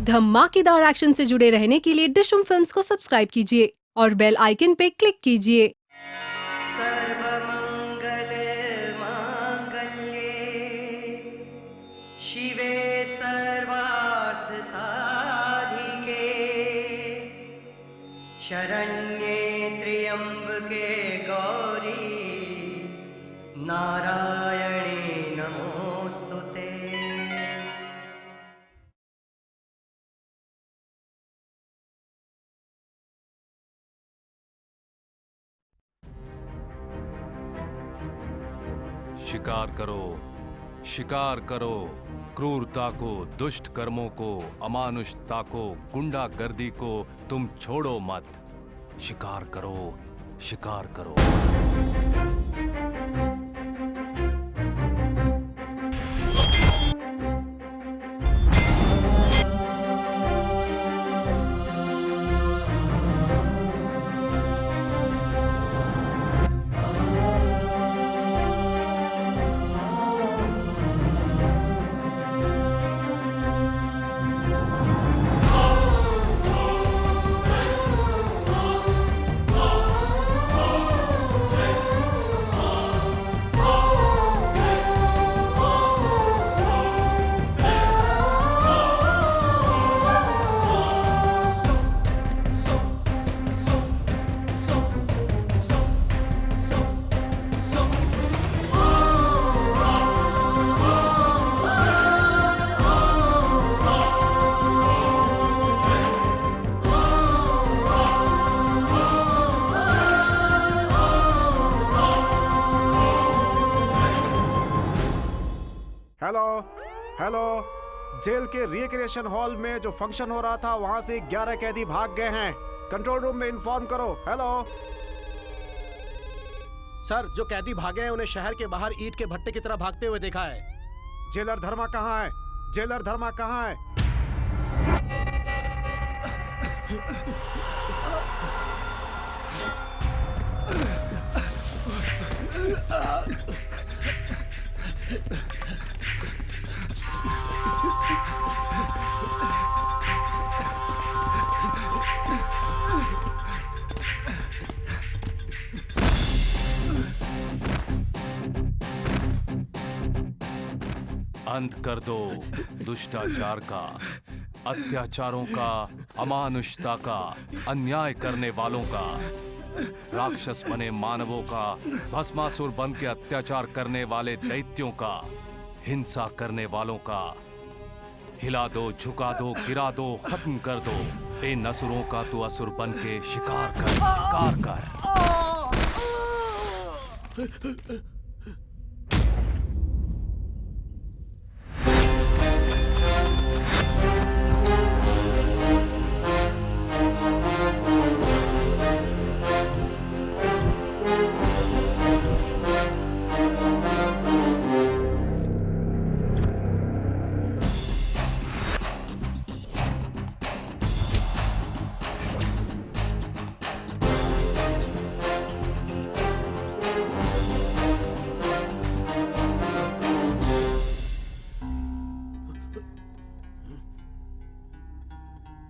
धमाकेदार एक्शन से जुड़े रहने के लिए डिशम फिल्म्स को सब्सक्राइब कीजिए और बेल आइकन पे क्लिक कीजिए। सर्वमंगल मांगल्ये शिवे सर्वार्थ साधिके शरण्ये त्र्यंबके गौरी नारायणे नमोस्तुते। शिकार करो, शिकार करो, क्रूरता को, दुष्ट कर्मों को, अमानुषता को, गुंडागर्दी को तुम छोड़ो मत। शिकार करो, शिकार करो। हेलो, जेल के रिक्रिएशन हॉल में जो फंक्शन हो रहा था वहां से 11 कैदी भाग गए हैं। कंट्रोल रूम में इन्फॉर्म करो। हेलो सर, जो कैदी भागे हैं उन्हें शहर के बाहर ईंट के भट्टे की तरह भागते हुए देखा है। जेलर धर्मा कहाँ है? जेलर धर्मा कहाँ है? अंत कर दो दुष्टाचार का, अत्याचारों का, अमानुषता का, अन्याय करने वालों का, राक्षस बने मानवों का, भस्मासुर बन के अत्याचार करने वाले दैत्यों का, हिंसा करने वालों का। हिला दो, झुका दो, गिरा दो, खत्म कर दो। इन असुरों का तू असुर बन के शिकार कर, शिकार कर।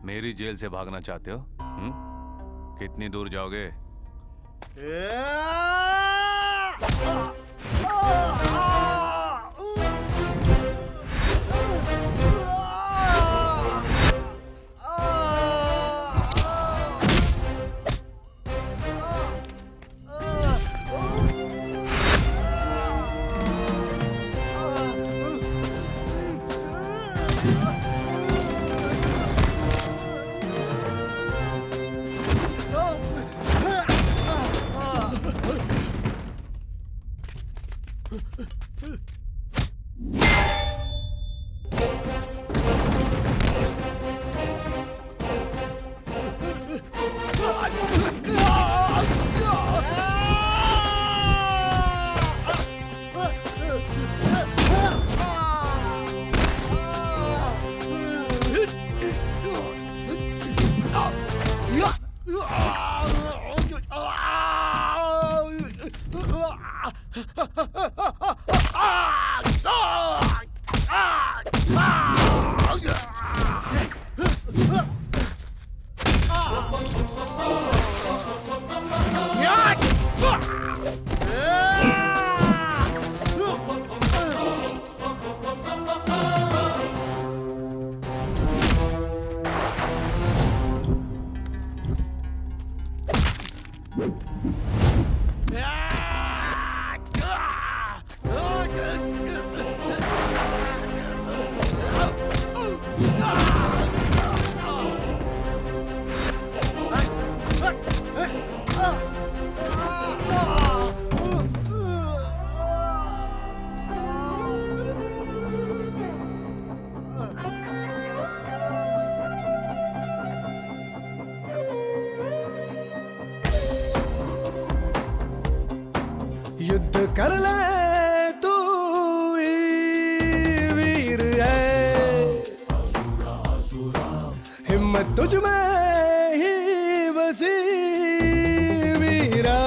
मेरी जेल से भागना चाहते हो? कितनी दूर जाओगे? कर ले तू ही वीर है, हिम्मत तुझ में ही बसी वीरा।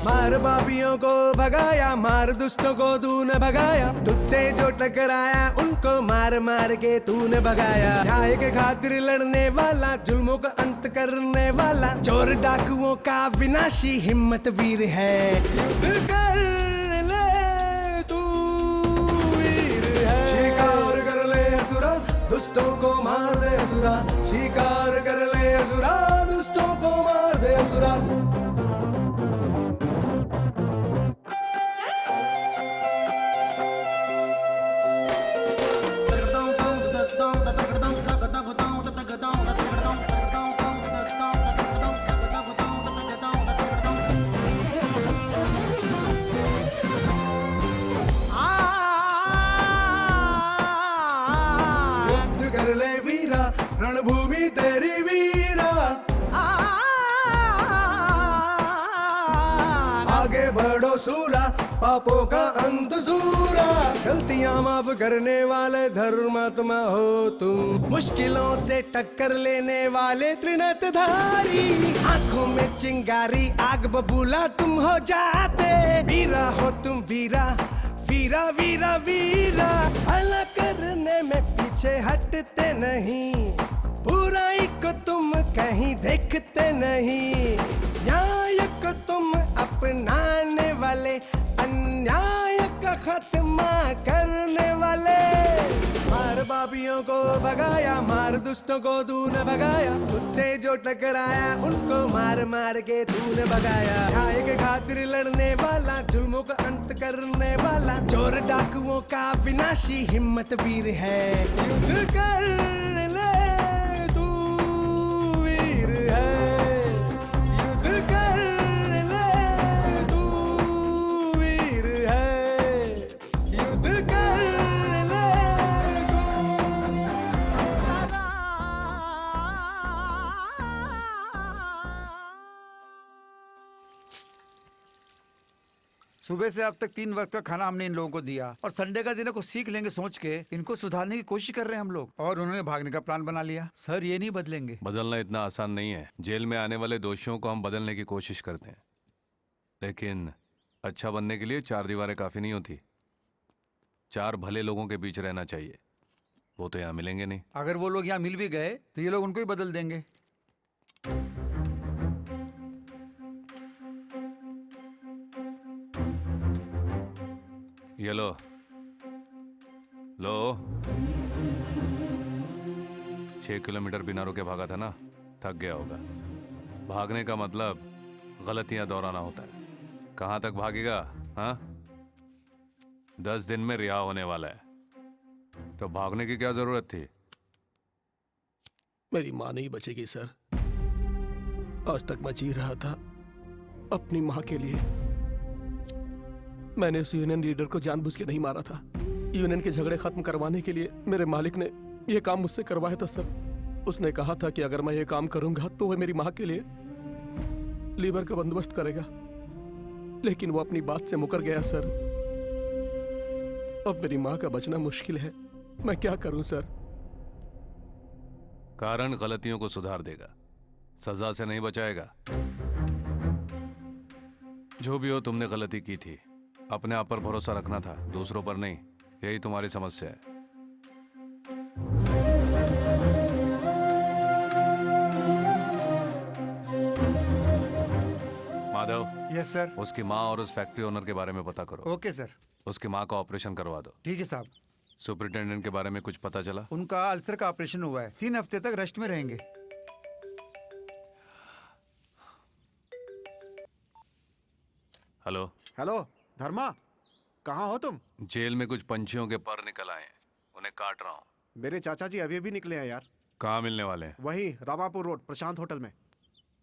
मार पापियों को भगाया, मार दुष्टों को तूने भगाया, तुझसे जो टकराया उनको मार मार के तूने भगाया। न्याय के खातिर लड़ने वाला, जुल्मों का अंत करने वाला, चोर डाकुओं का विनाशी हिम्मत वीर है। युद्ध कर ले तू वीर है, शिकार कर ले असुरा, दुष्टों को मार दे असुरा, शिकार कर ले असुरा, दुष्टों को मार दे असुरा। कर ले वीरा, रणभूमि तेरी वीरा, आगे बढ़ो सूरा, पापों का अंत सूरा। गलतियां माफ करने वाले धर्मात्मा हो तुम, मुश्किलों से टक्कर लेने वाले त्रिनेत्रधारी, आंखों में चिंगारी आग बबूला तुम हो जाते। वीरा हो तुम वीरा, वीरा वीरा वीरा, भला करने में पीछे हटते नहीं, बुराई को तुम कहीं देखते नहीं, न्याय को तुम अपनाने वाले, अन्याय का खात्मा करने वाले। मार पापियों को भगाया, मार दुष्टों को तूने भगाया, तुझसे जो टकराया उनको मार मार के तूने भगाया। न्याय के खातिर लड़ने वाला, जुल्मों का अंत करने वाला, चोर डाकुओं का विनाशी हिम्मत वीर है। युद्ध कर ले तू वीर है, युद्ध कर ले तू वीर है, युद्ध कर ले तू सदा। सुबह से अब तक 3 वक्त का खाना हमने इन लोगों को दिया और संडे का दिन है, कुछ सीख लेंगे सोच के इनको सुधारने की कोशिश कर रहे हैं हम लोग, और उन्होंने भागने का प्लान बना लिया। सर ये नहीं बदलेंगे। बदलना इतना आसान नहीं है। जेल में आने वाले दोषियों को हम बदलने की कोशिश करते हैं, लेकिन अच्छा बनने के लिए 4 दीवारें काफ़ी नहीं होती। 4 भले लोगों के बीच रहना चाहिए। वो तो यहाँ मिलेंगे नहीं। अगर वो लोग यहाँ मिल भी गए तो ये लोग उनको ही बदल देंगे। ये लो लो, 6 किलोमीटर बिना रुके भागा था ना, थक गया होगा। भागने का मतलब गलतियां दोहराना होता है। कहाँ तक भागेगा? हाँ, 10 दिन में रिहा होने वाला है, तो भागने की क्या जरूरत थी? मेरी माँ नहीं बचेगी सर। आज तक मैं जी रहा था अपनी माँ के लिए। मैंने उस यूनियन लीडर को जानबूझ के नहीं मारा था। यूनियन के झगड़े खत्म करवाने के लिए मेरे मालिक ने यह काम मुझसे करवाया था सर। उसने कहा था कि अगर मैं ये काम करूंगा तो वह मेरी माँ के लिए लीवर का बंदोबस्त करेगा, लेकिन वो अपनी बात से मुकर गया सर। अब मेरी माँ का बचना मुश्किल है। मैं क्या करूं सर? कारण गलतियों को सुधार देगा, सजा से नहीं बचाएगा। जो भी हो, तुमने गलती की थी। अपने आप पर भरोसा रखना था, दूसरों पर नहीं। यही तुम्हारी समस्या है। माधव। Yes sir. उसकी माँ और उस फैक्ट्री ओनर के बारे में पता करो। Okay sir. उसकी माँ का ऑपरेशन करवा दो। ठीक है साहब। सुपरिटेंडेंट के बारे में कुछ पता चला? उनका अल्सर का ऑपरेशन हुआ है, 3 हफ्ते तक रेस्ट में रहेंगे। हेलो। हेलो धर्मा, कहाँ हो तुम? जेल में कुछ पंछियों के पर निकल आए हैं, उन्हें काट रहा हूँ। मेरे चाचा जी अभी अभी निकले हैं यार। कहाँ मिलने वाले हैं? वही रामापुर रोड प्रशांत होटल में।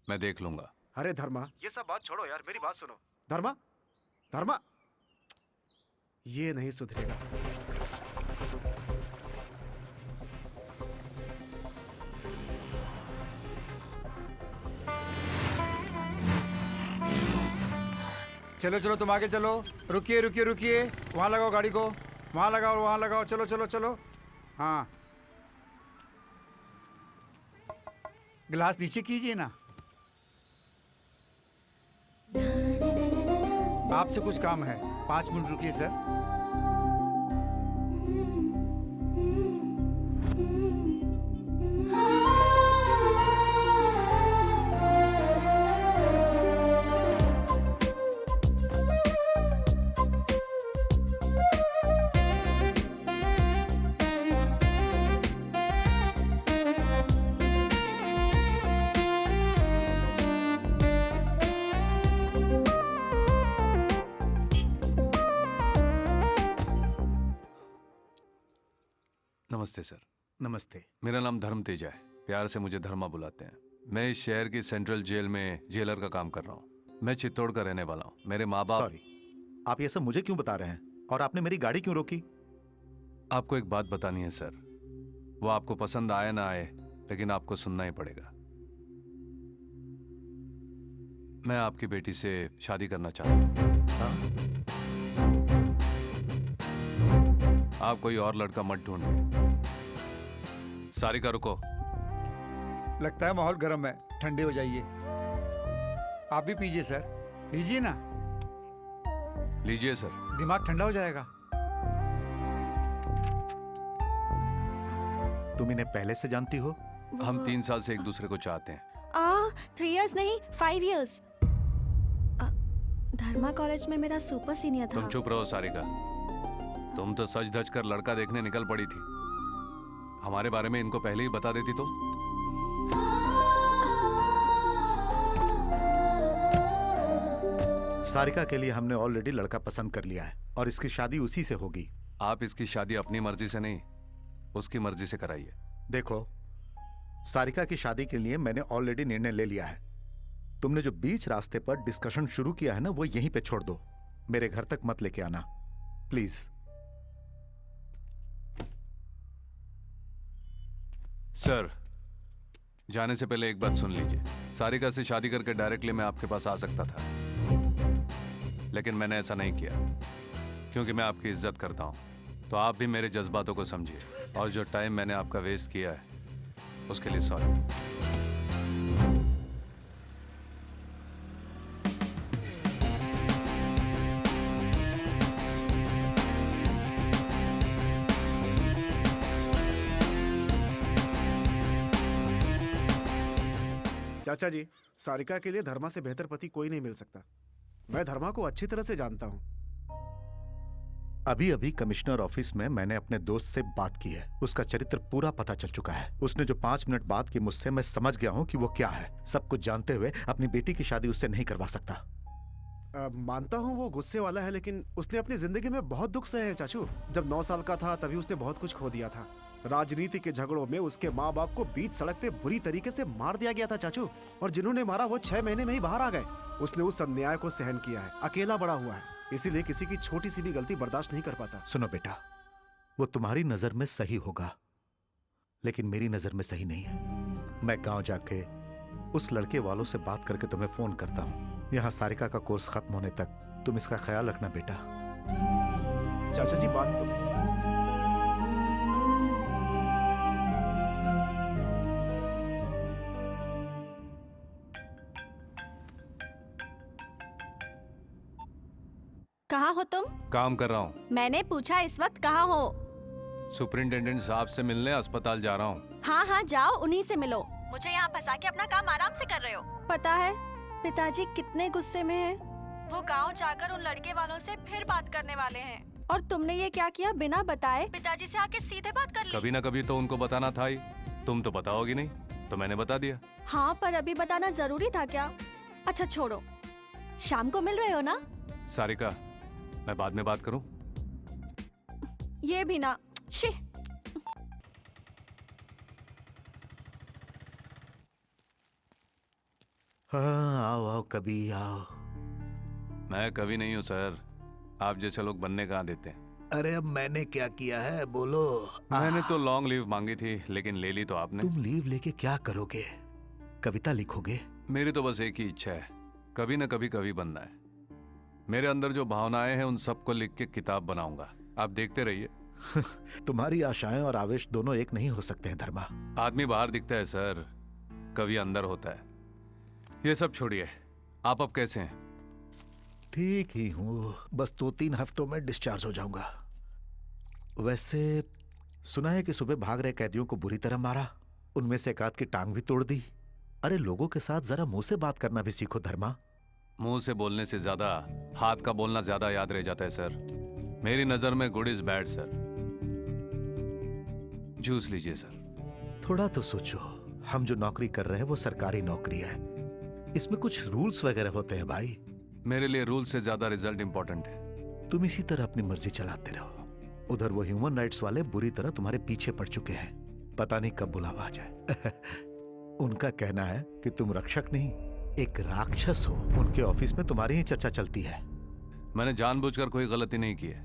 मैं देख लूंगा। अरे धर्मा, ये सब बात छोड़ो यार, मेरी बात सुनो। धर्मा, धर्मा, ये नहीं सुधरेगा। चलो चलो तुम आगे चलो। रुकिए रुकिए रुकिए, वहाँ लगाओ गाड़ी को, वहाँ लगाओ वहाँ लगाओ, चलो चलो चलो। हाँ, गिलास नीचे कीजिए ना। आपसे कुछ काम है, 5 मिनट रुकिए सर। नमस्ते सर। नमस्ते। मेरा नाम धर्म तेजा है, प्यार से मुझे धर्मा बुलाते हैं। मैं इस शहर की सेंट्रल जेल में जेलर का काम कर रहा हूँ। मैं चित्तौड़ का रहने वाला हूँ। मेरे माँ बाप। सॉरी, आप ये सब मुझे क्यों बता रहे हैं? और आपने मेरी गाड़ी क्यों रोकी? आपको एक बात बतानी है सर, वो आपको पसंद आए ना आए, लेकिन आपको सुनना ही पड़ेगा। मैं आपकी बेटी से शादी करना चाहता हूँ। हाँ? आप कोई और लड़का मत ढूंढिए। सारिका रुको। लगता है माहौल गर्म है, ठंडे हो जाइए। आप भी पीजिए सर, लीजिए ना। लीजिए सर। दिमाग ठंडा हो जाएगा। तुम इन्हें पहले से जानती हो? हम 3 साल से एक दूसरे को चाहते हैं। 3 years नहीं, 5 years। धर्मा कॉलेज में मेरा सुपर सीनियर था। तुम चुप रहो सारिका। तुम तो सच धज कर लड़का देखने निकल पड़ी थी। हमारे बारे में इनको पहले ही बता देती तो। सारिका के लिए हमने ऑलरेडी लड़का पसंद कर लिया है और इसकी शादी उसी से होगी। आप इसकी शादी अपनी मर्जी से नहीं, उसकी मर्जी से कराइए। देखो, सारिका की शादी के लिए मैंने ऑलरेडी निर्णय ले लिया है। तुमने जो बीच रास्ते पर डिस्कशन शुरू किया है ना, वो यहीं पे छोड़ दो। मेरे घर तक मत लेके आना प्लीज। सर, जाने से पहले एक बात सुन लीजिए। सारिका से शादी करके डायरेक्टली मैं आपके पास आ सकता था, लेकिन मैंने ऐसा नहीं किया क्योंकि मैं आपकी इज्जत करता हूं। तो आप भी मेरे जज्बातों को समझिए, और जो टाइम मैंने आपका वेस्ट किया है उसके लिए सॉरी। चाचा जी, सारिका के लिए धर्मा से बेहतर पति कोई नहीं मिल सकता। मैं धर्मा को अच्छी तरह से जानता हूँ। अभी अभी कमिश्नर ऑफिस में मैंने अपने दोस्त से बात की है। उसका चरित्र पूरा पता चल चुका है। उसने जो 5 मिनट बात की मुझसे, मैं समझ गया हूँ कि वो क्या है। सब कुछ जानते हुए अपनी बेटी की शादी उससे नहीं करवा सकता। मानता हूँ वो गुस्से वाला है, लेकिन उसने अपनी जिंदगी में बहुत दुख सहे हैं चाचू। जब 9 साल का था तभी उसने बहुत कुछ खो दिया था। राजनीति के झगड़ों में उसके माँ बाप को बीच सड़क पे बुरी तरीके से मार दिया गया था चाचू, और जिन्होंने मारा वो 6 महीने में ही बाहर आ गए। उसने उस अन्याय को सहन किया है, अकेला बड़ा हुआ है, इसीलिए किसी की छोटी सी भी गलती बर्दाश्त नहीं कर पाता। सुनो बेटा, वो तुम्हारी नजर में सही होगा, लेकिन मेरी नजर में सही नहीं है। मैं गांव जाके उस लड़के वालों से बात करके तुम्हें फोन करता हूँ। यहाँ सारिका का कोर्स खत्म होने तक तुम इसका ख्याल रखना बेटा। चाचा जी, बात तो कहाँ हो तुम? काम कर रहा हूँ। मैंने पूछा इस वक्त कहाँ हो? सुपरिंटेंडेंट साहब से मिलने अस्पताल जा रहा हूँ। हाँ हाँ जाओ, उन्हीं से मिलो। मुझे यहाँ फंसा के अपना काम आराम से कर रहे हो। पता है पिताजी कितने गुस्से में हैं। वो गांव जाकर उन लड़के वालों से फिर बात करने वाले हैं। और तुमने ये क्या किया, बिना बताए पिताजी से आके सीधे बात कर ली। कभी ना कभी तो उनको बताना था ही। तुम तो बताओगी नहीं, तो मैंने बता दिया। हाँ, पर अभी बताना जरूरी था क्या? अच्छा छोड़ो, शाम को मिल रहे हो ना? सारिका, मैं बाद में बात करूं? ये भी ना। शी। हाँ, आओ आओ, कभी आओ। मैं कभी नहीं हूं सर, आप जैसे लोग बनने कहाँ देते हैं। अरे अब मैंने क्या किया है, बोलो। मैंने तो लॉन्ग लीव मांगी थी, लेकिन ले ली तो आपने। तुम लीव लेके क्या करोगे? कविता लिखोगे? मेरी तो बस एक ही इच्छा है, कभी ना कभी कवि बनना है। मेरे अंदर जो भावनाएं हैं उन सबको लिख के किताब बनाऊंगा, आप देखते रहिए। तुम्हारी आशाएं और आवेश दोनों एक नहीं हो सकते हैं धर्मा। आदमी बाहर दिखता है सर, कभी अंदर होता है। ये सब छोड़िए, आप अब कैसे हैं? ठीक ही हूँ, बस 2-3 हफ्तों में डिस्चार्ज हो जाऊंगा। वैसे सुना है कि सुबह भाग रहे कैदियों को बुरी तरह मारा, उनमें से एक आध की टांग भी तोड़ दी। अरे लोगों के साथ जरा मुंह से बात करना भी सीखो धर्मा। मुंह से बोलने से ज्यादा हाथ का बोलना ज्यादा याद रह जाता है सर। मेरी नजर में good is bad sir. Juice लीजिए सर। थोड़ा तो सोचो, हम जो नौकरी कर रहे हैं वो सरकारी नौकरी है, इसमें कुछ रूल्स वगैरह होते हैं भाई। मेरे लिए रूल से ज्यादा रिजल्ट इंपॉर्टेंट है। तुम इसी तरह अपनी मर्जी चलाते रहो। उधर वो ह्यूमन राइट्स वाले बुरी तरह तुम्हारे पीछे पड़ चुके हैं, पता नहीं कब बुलावा आ जाए। उनका कहना है कि तुम रक्षक नहीं, एक राक्षस हो। उनके ऑफिस में तुम्हारी ही चर्चा चलती है। मैंने जानबूझकर कोई गलती नहीं की है।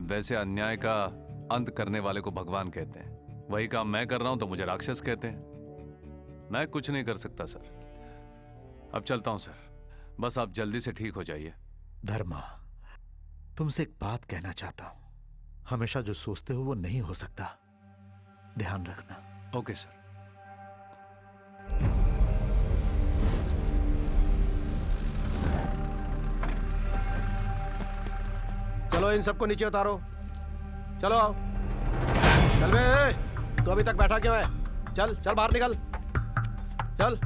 वैसे अन्याय का अंत करने वाले को भगवान कहते हैं, वही काम मैं कर रहा हूं तो मुझे राक्षस कहते हैं। मैं कुछ नहीं कर सकता सर। अब चलता हूं सर, बस आप जल्दी से ठीक हो जाइए। धर्मा, तुमसे एक बात कहना चाहता हूं। हमेशा जो सोचते हो वो नहीं हो सकता, ध्यान रखना। Okay sir. चलो इन सबको नीचे उतारो। चलो आओ। चल बे, तू अभी तक बैठा क्यों है? चल चल बाहर निकल, चल।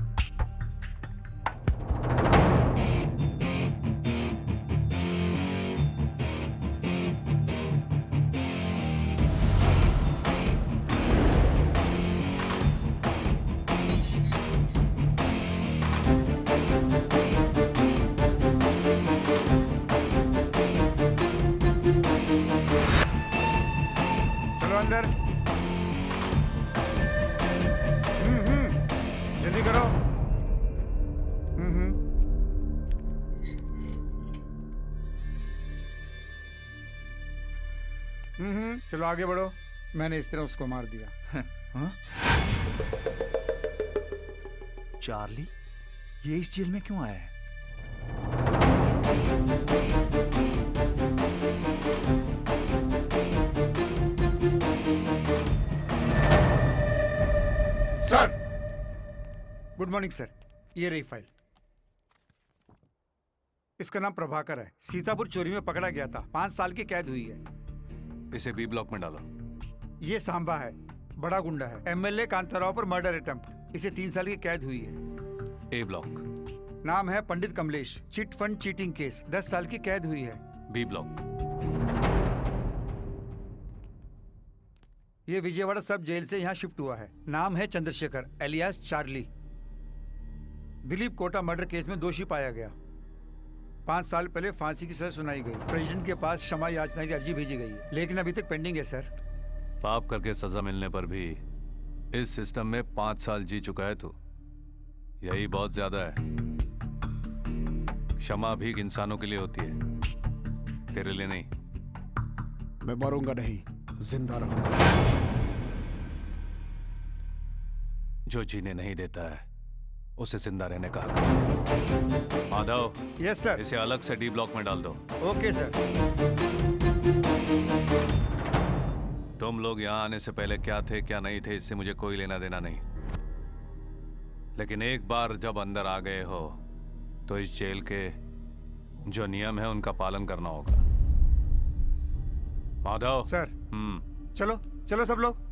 चलो अंदर। जल्दी करो। चलो आगे बढ़ो। मैंने इस तरह उसको मार दिया। हाँ? चार्ली, ये इस जेल में क्यों आया है? Sir, good morning sir. ये रही फाइल। इसका नाम प्रभाकर है, सीतापुर चोरी में पकड़ा गया था, 5 साल की कैद हुई है। इसे बी ब्लॉक में डालो। ये सांबा है, बड़ा गुंडा है, एमएलए कांताराव पर मर्डर अटेम्प्ट, इसे 3 साल की कैद हुई है। A block. नाम है Pandit Kamlesh, chit fund cheating case, 10 साल की कैद हुई है। B block. ये विजयवाड़ा सब जेल से यहाँ शिफ्ट हुआ है। नाम है Chandrashekhar alias Charlie. Dilip Kota murder case में दोषी पाया गया। 5 साल पहले फांसी की सजा सुनाई गई। प्रेसिडेंट के पास क्षमा याचना की अर्जी भेजी गई है, लेकिन अभी तक पेंडिंग है सर। पाप करके सजा मिलने पर भी इस सिस्टम में 5 साल जी चुका है तू, यही बहुत ज्यादा है। क्षमा भी इंसानों के लिए होती है, तेरे लिए नहीं। मैं मरूंगा नहीं, जिंदा रहूंगा। जो जीने नहीं देता है उसे जिंदा रहने का हक है। Madhav, yes sir. इसे अलग से डी ब्लॉक में डाल दो। Okay sir. तुम लोग यहाँ आने से पहले क्या थे क्या नहीं थे इससे मुझे कोई लेना देना नहीं, लेकिन एक बार जब अंदर आ गए हो तो इस जेल के जो नियम है उनका पालन करना होगा। माधव सर। चलो चलो सब लोग।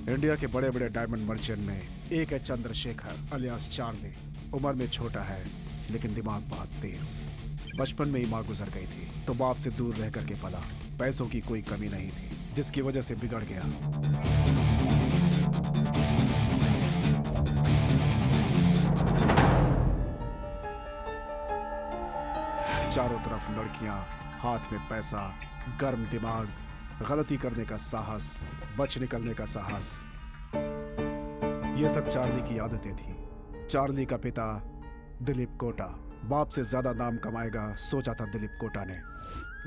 इंडिया के बड़े बड़े डायमंड मर्चेंट में एक है चंद्रशेखर अलियास चार्ली। उम्र में छोटा है लेकिन दिमाग बहुत तेज। बचपन में ही माँ गुजर गई थी तो बाप से दूर रह करके पला। पैसों की कोई कमी नहीं थी जिसकी वजह से बिगड़ गया। चारों तरफ लड़कियां, हाथ में पैसा, गर्म दिमाग, गलती करने का साहस, बच निकलने का साहस, ये सब चार्ली की आदतें थी। चार्ली का पिता दिलीप कोटा बाप से ज्यादा नाम कमाएगा सोचा था दिलीप कोटा ने,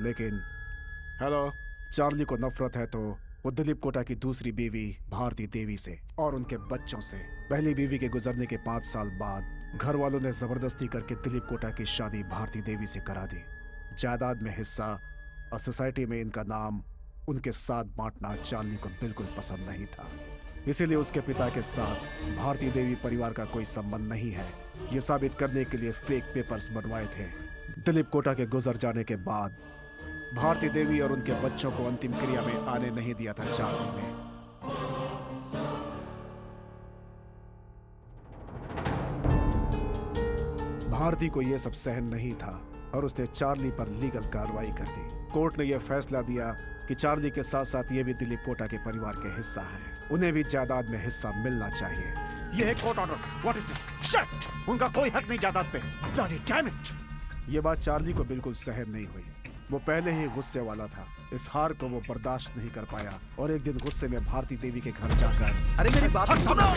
लेकिन हेलो, चार्ली को नफरत है तो वो दिलीप कोटा की दूसरी बीवी भारती देवी से और उनके बच्चों से। पहली बीवी के गुजरने के 5 साल बाद घर वालों ने जबरदस्ती करके दिलीप कोटा की शादी भारती देवी से करा दी। जायदाद में हिस्सा और सोसाइटी में इनका नाम उनके साथ बांटना चार्ली को बिल्कुल पसंद नहीं था। इसीलिए उसके पिता के साथ भारती देवी परिवार का कोई संबंध नहीं है, ये साबित करने के लिए फेक पेपर्स बनवाए थे। दिलीप कोटा के गुजर जाने के बाद भारती देवी और उनके बच्चों को अंतिम क्रिया में आने नहीं दिया था चार्ली ने। भारती को यह सब सहन नहीं था और उसने चार्ली पर लीगल कार्रवाई कर दी। कोर्ट ने यह फैसला दिया कि चार्ली के साथ साथ ये भी दिलीप कोटा के परिवार के हिस्सा हैं। उन्हें भी जायदाद में हिस्सा मिलना चाहिए। ये है court order. What is this? Shut! उनका कोई हक नहीं जायदाद पे। Bloody damn it! ये बात चार्ली को बिल्कुल सहन नहीं हुई। वो पहले ही गुस्से वाला था। इस हार को वो बर्दाश्त नहीं कर पाया और एक दिन गुस्से में भारती देवी के घर जाकर अरे मेरी बात सुनो।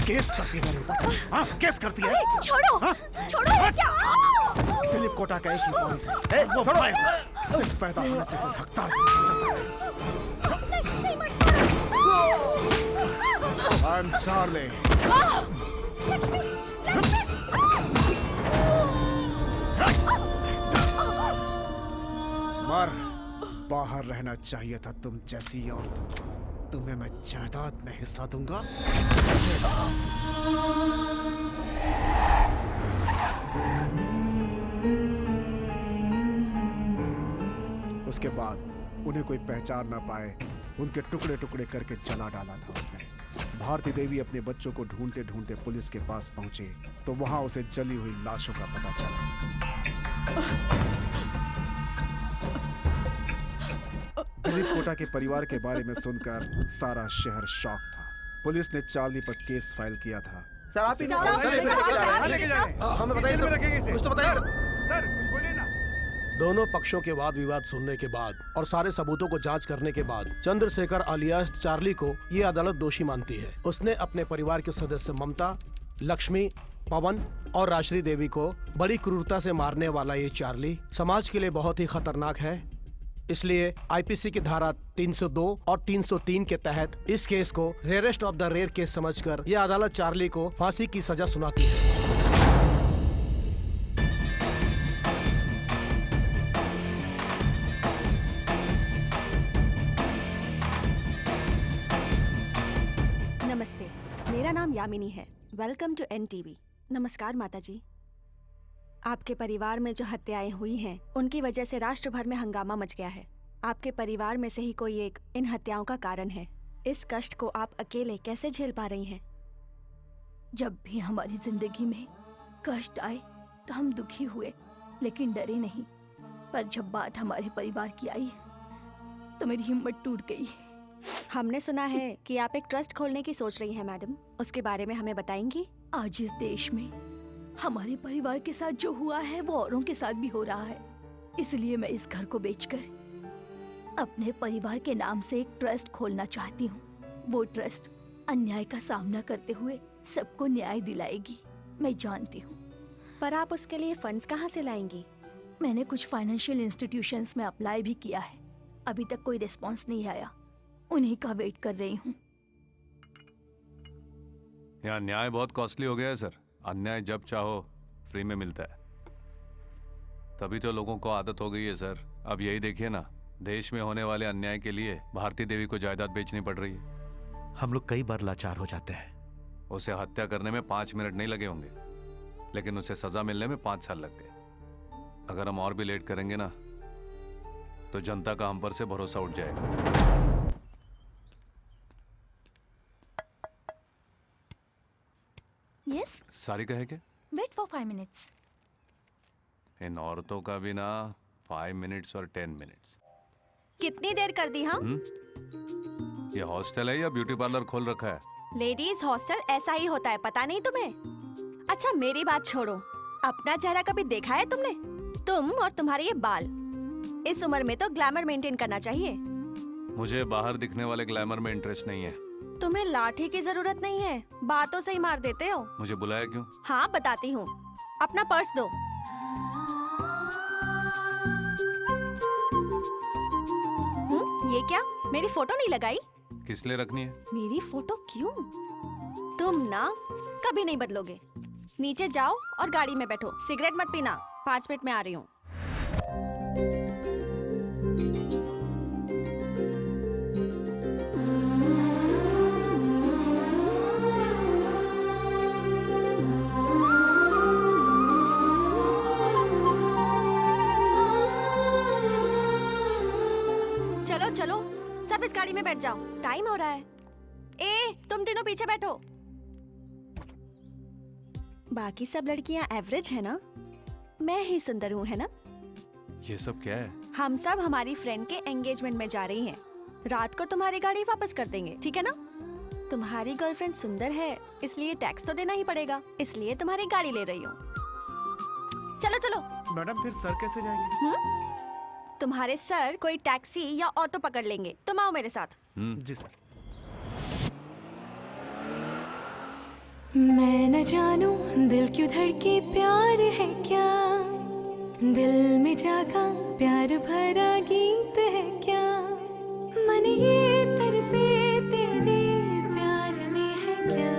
केस करती है मेरे ऊपर। हाँ, केस करती है। छोड़ो, हाँ? छोड़ो, क्या? दिलीप कोटा का एक ही पॉलिसी है, वो मैं सिर्फ पैदा होने से कोई हकदार नहीं है। I am Charlie. मर, बाहर रहना चाहिए था तुम जैसी औरतों को। तुम्हें मैं जायदाद में हिस्सा दूंगा। उसके बाद उन्हें कोई पहचान ना पाए उनके टुकड़े टुकड़े करके जला डाला था उसने। भारती देवी अपने बच्चों को ढूंढते ढूंढते पुलिस के पास पहुंचे तो वहां उसे जली हुई लाशों का पता चला। दिलीप कोटा के परिवार के बारे में सुनकर सारा शहर शॉक था। पुलिस ने चार्ली पर केस फाइल किया था। सर आप हमें बताइए सर, कुछ तो बताइए सर। बोलिए ना। दोनों पक्षों के वाद विवाद सुनने के बाद और सारे सबूतों को जांच करने के बाद चंद्रशेखर अलियास चार्ली को ये अदालत दोषी मानती है। उसने अपने परिवार के सदस्य ममता, लक्ष्मी, पवन और राश्री देवी को बड़ी क्रूरता से मारने वाला ये चार्ली समाज के लिए बहुत ही खतरनाक है। इसलिए आईपीसी की धारा 302 और 303 के तहत इस केस को rarest of the rare case समझकर यह अदालत चार्ली को फांसी की सजा सुनाती है। नमस्ते, मेरा नाम यामिनी है। Welcome to NTV. नमस्कार माता जी। आपके परिवार में जो हत्याएं हुई हैं, उनकी वजह से राष्ट्र भर में हंगामा मच गया है। आपके परिवार में से ही कोई एक इन हत्याओं का कारण है। इस कष्ट को आप अकेले कैसे झेल पा रही हैं? जब भी हमारी जिंदगी में कष्ट आए तो हम दुखी हुए, लेकिन डरे नहीं। पर जब बात हमारे परिवार की आई तो मेरी हिम्मत टूट गई। हमने सुना है कि आप एक ट्रस्ट खोलने की सोच रही हैं मैडम, उसके बारे में हमें बताएंगी? आज इस देश में हमारे परिवार के साथ जो हुआ है वो औरों के साथ भी हो रहा है। इसलिए मैं इस घर को बेचकर अपने परिवार के नाम से एक ट्रस्ट खोलना चाहती हूँ। वो ट्रस्ट अन्याय का सामना करते हुए सबको न्याय दिलाएगी, मैं जानती हूँ। पर आप उसके लिए फंड्स कहाँ से लाएंगी? मैंने कुछ फाइनेंशियल इंस्टीट्यूशंस में अप्लाई भी किया है, अभी तक कोई रिस्पॉन्स नहीं आया। उन्हीं का वेट कर रही हूँ। यहाँ न्याय बहुत कॉस्टली हो गया है सर। अन्याय जब चाहो फ्री में मिलता है, तभी तो लोगों को आदत हो गई है सर। अब यही देखिए ना, देश में होने वाले अन्याय के लिए भारती देवी को जायदाद बेचनी पड़ रही है। हम लोग कई बार लाचार हो जाते हैं। उसे हत्या करने में 5 मिनट नहीं लगे होंगे, लेकिन उसे सजा मिलने में 5 साल लग गए। अगर हम और भी लेट करेंगे ना तो जनता का हम पर से भरोसा उठ जाएगा। Yes? सारिका है क्या? Wait for 5 minutes. इन औरतों का भी ना 5 मिनट्स और 10 मिनट्स। कितनी देर कर दी हम? ये हॉस्टल है या ब्यूटी पार्लर खोल रखा है? लेडीज हॉस्टल ऐसा ही होता है, पता नहीं तुम्हें? अच्छा मेरी बात छोड़ो, अपना चेहरा कभी देखा है तुमने? तुम और तुम्हारे ये बाल, इस उम्र में तो ग्लैमर मेंटेन करना चाहिए। मुझे बाहर दिखने वाले ग्लैमर में इंटरेस्ट नहीं है। तुम्हें लाठी की जरूरत नहीं है, बातों से ही मार देते हो। मुझे बुलाया क्यों? हाँ बताती हूँ, अपना पर्स दो। ये क्या, मेरी फोटो नहीं लगाई? किस लिए रखनी है? मेरी फोटो क्यों? तुम ना कभी नहीं बदलोगे। नीचे जाओ और गाड़ी में बैठो। सिगरेट मत पीना, 5 मिनट में आ रही हूँ। चलो चलो, सब इस गाड़ी में बैठ जाओ, टाइम हो रहा है। ए, तुम तीनों पीछे बैठो। बाकी सब लड़कियां एवरेज है ना? मैं ही सुंदर हूँ, है ना? ये सब क्या है? हम सब हमारी फ्रेंड के एंगेजमेंट में जा रही हैं। रात को तुम्हारी गाड़ी वापस कर देंगे, ठीक है ना? तुम्हारी गर्लफ्रेंड सुंदर है, इसलिए टैक्स तो देना ही पड़ेगा, इसलिए तुम्हारी गाड़ी ले रही हूँ। चलो चलो। मैडम फिर सर कैसे जाएंगे? तुम्हारे सर कोई टैक्सी या ऑटो पकड़ लेंगे। तुम आओ मेरे साथ। जी सर। मैं न जानूं दिल क्यों धड़के, प्यार है क्या? दिल में जागा प्यार भरा गीत है क्या? मन ये तरसे तेरे प्यार में है क्या?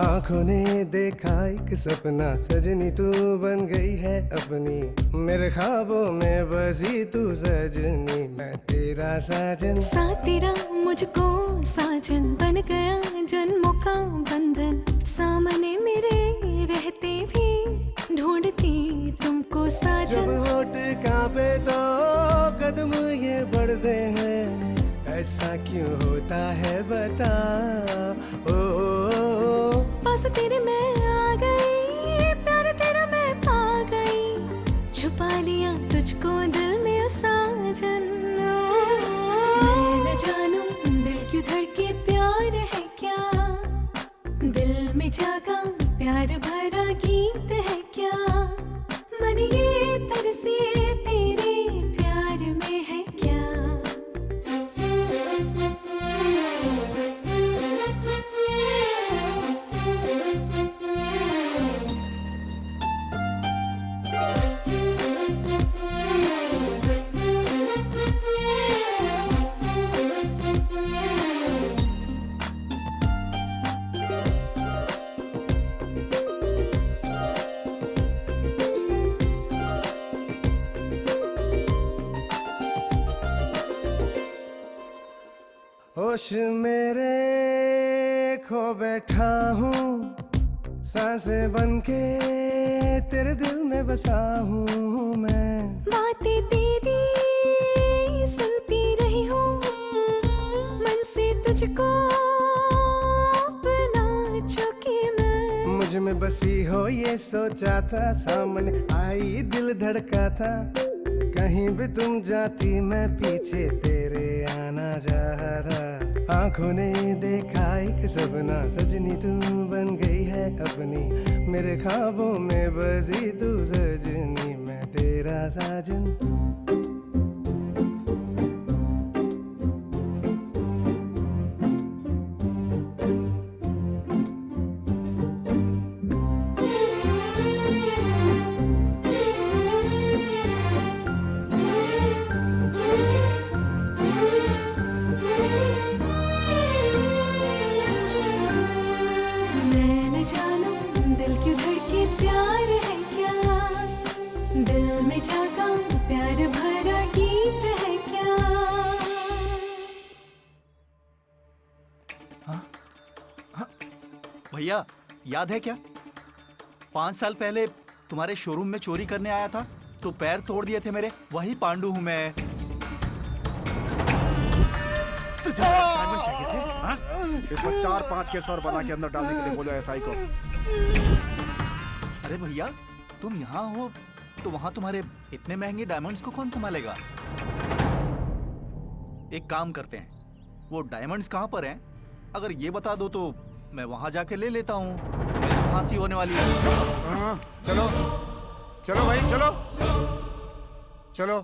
आंखों ने देखा एक सपना, सजनी तू बन गई है अपनी, मेरे ख्वाबों में बसी तू सजनी, मैं तेरा साजन। साथ तेरा मुझको साजन बन गया, जन्मों का बंधन। सामने मेरे रहते भी ढूंढती तुमको साजन। जब होठ कांपे तो कदम ये बढ़ते हैं, ऐसा क्यों होता है बता। ओ पास तेरे मैं आ गई, प्यार तेरा मैं पा गई, छुपा लिया तुझको दिल में ओ साजन। मैं न जानूं दिल क्यों धड़के, प्यार है क्या? दिल में जागा प्यार भरा गीत है क्या? मन ये तरसे तेरे प्यार में है क्या? होश मेरे खो बैठा हूँ, सांसें बनके तेरे दिल में बसा हूँ मैं। बातें तेरी सुनती रही हूँ, मन से तुझको अपना चुकी मैं। मुझ में बसी हो ये सोचा था, सामने आई दिल धड़का था, कहीं भी तुम जाती मैं पीछे तेरे आना चाहता। आंखों ने देखा एक सपना, सजनी तू बन गई है अपनी, मेरे ख्वाबों में बसी तू सजनी, मैं तेरा साजन। मैं न जानूं दिल क्यों धड़के, प्यार है क्या? दिल में जागा प्यार भरा गीत है क्या? भैया याद है क्या, 5 साल पहले तुम्हारे शोरूम में चोरी करने आया था तो पैर तोड़ दिए थे मेरे, वही पांडु हूँ मैं। तुझे डायमंड चाहिए थे? हाँ? इसको 4-5 केस और बना के अंदर डालने के लिए बोलो एसआई को। अरे भैया तुम यहाँ हो तो वहां तुम्हारे इतने महंगे डायमंड्स को कौन संभालेगा? एक काम करते हैं, वो डायमंड्स कहाँ पर हैं? अगर ये बता दो तो मैं वहां जाके ले लेता हूँ। मेरी फांसी होने वाली है। हाँ, चलो चलो भाई चलो चलो।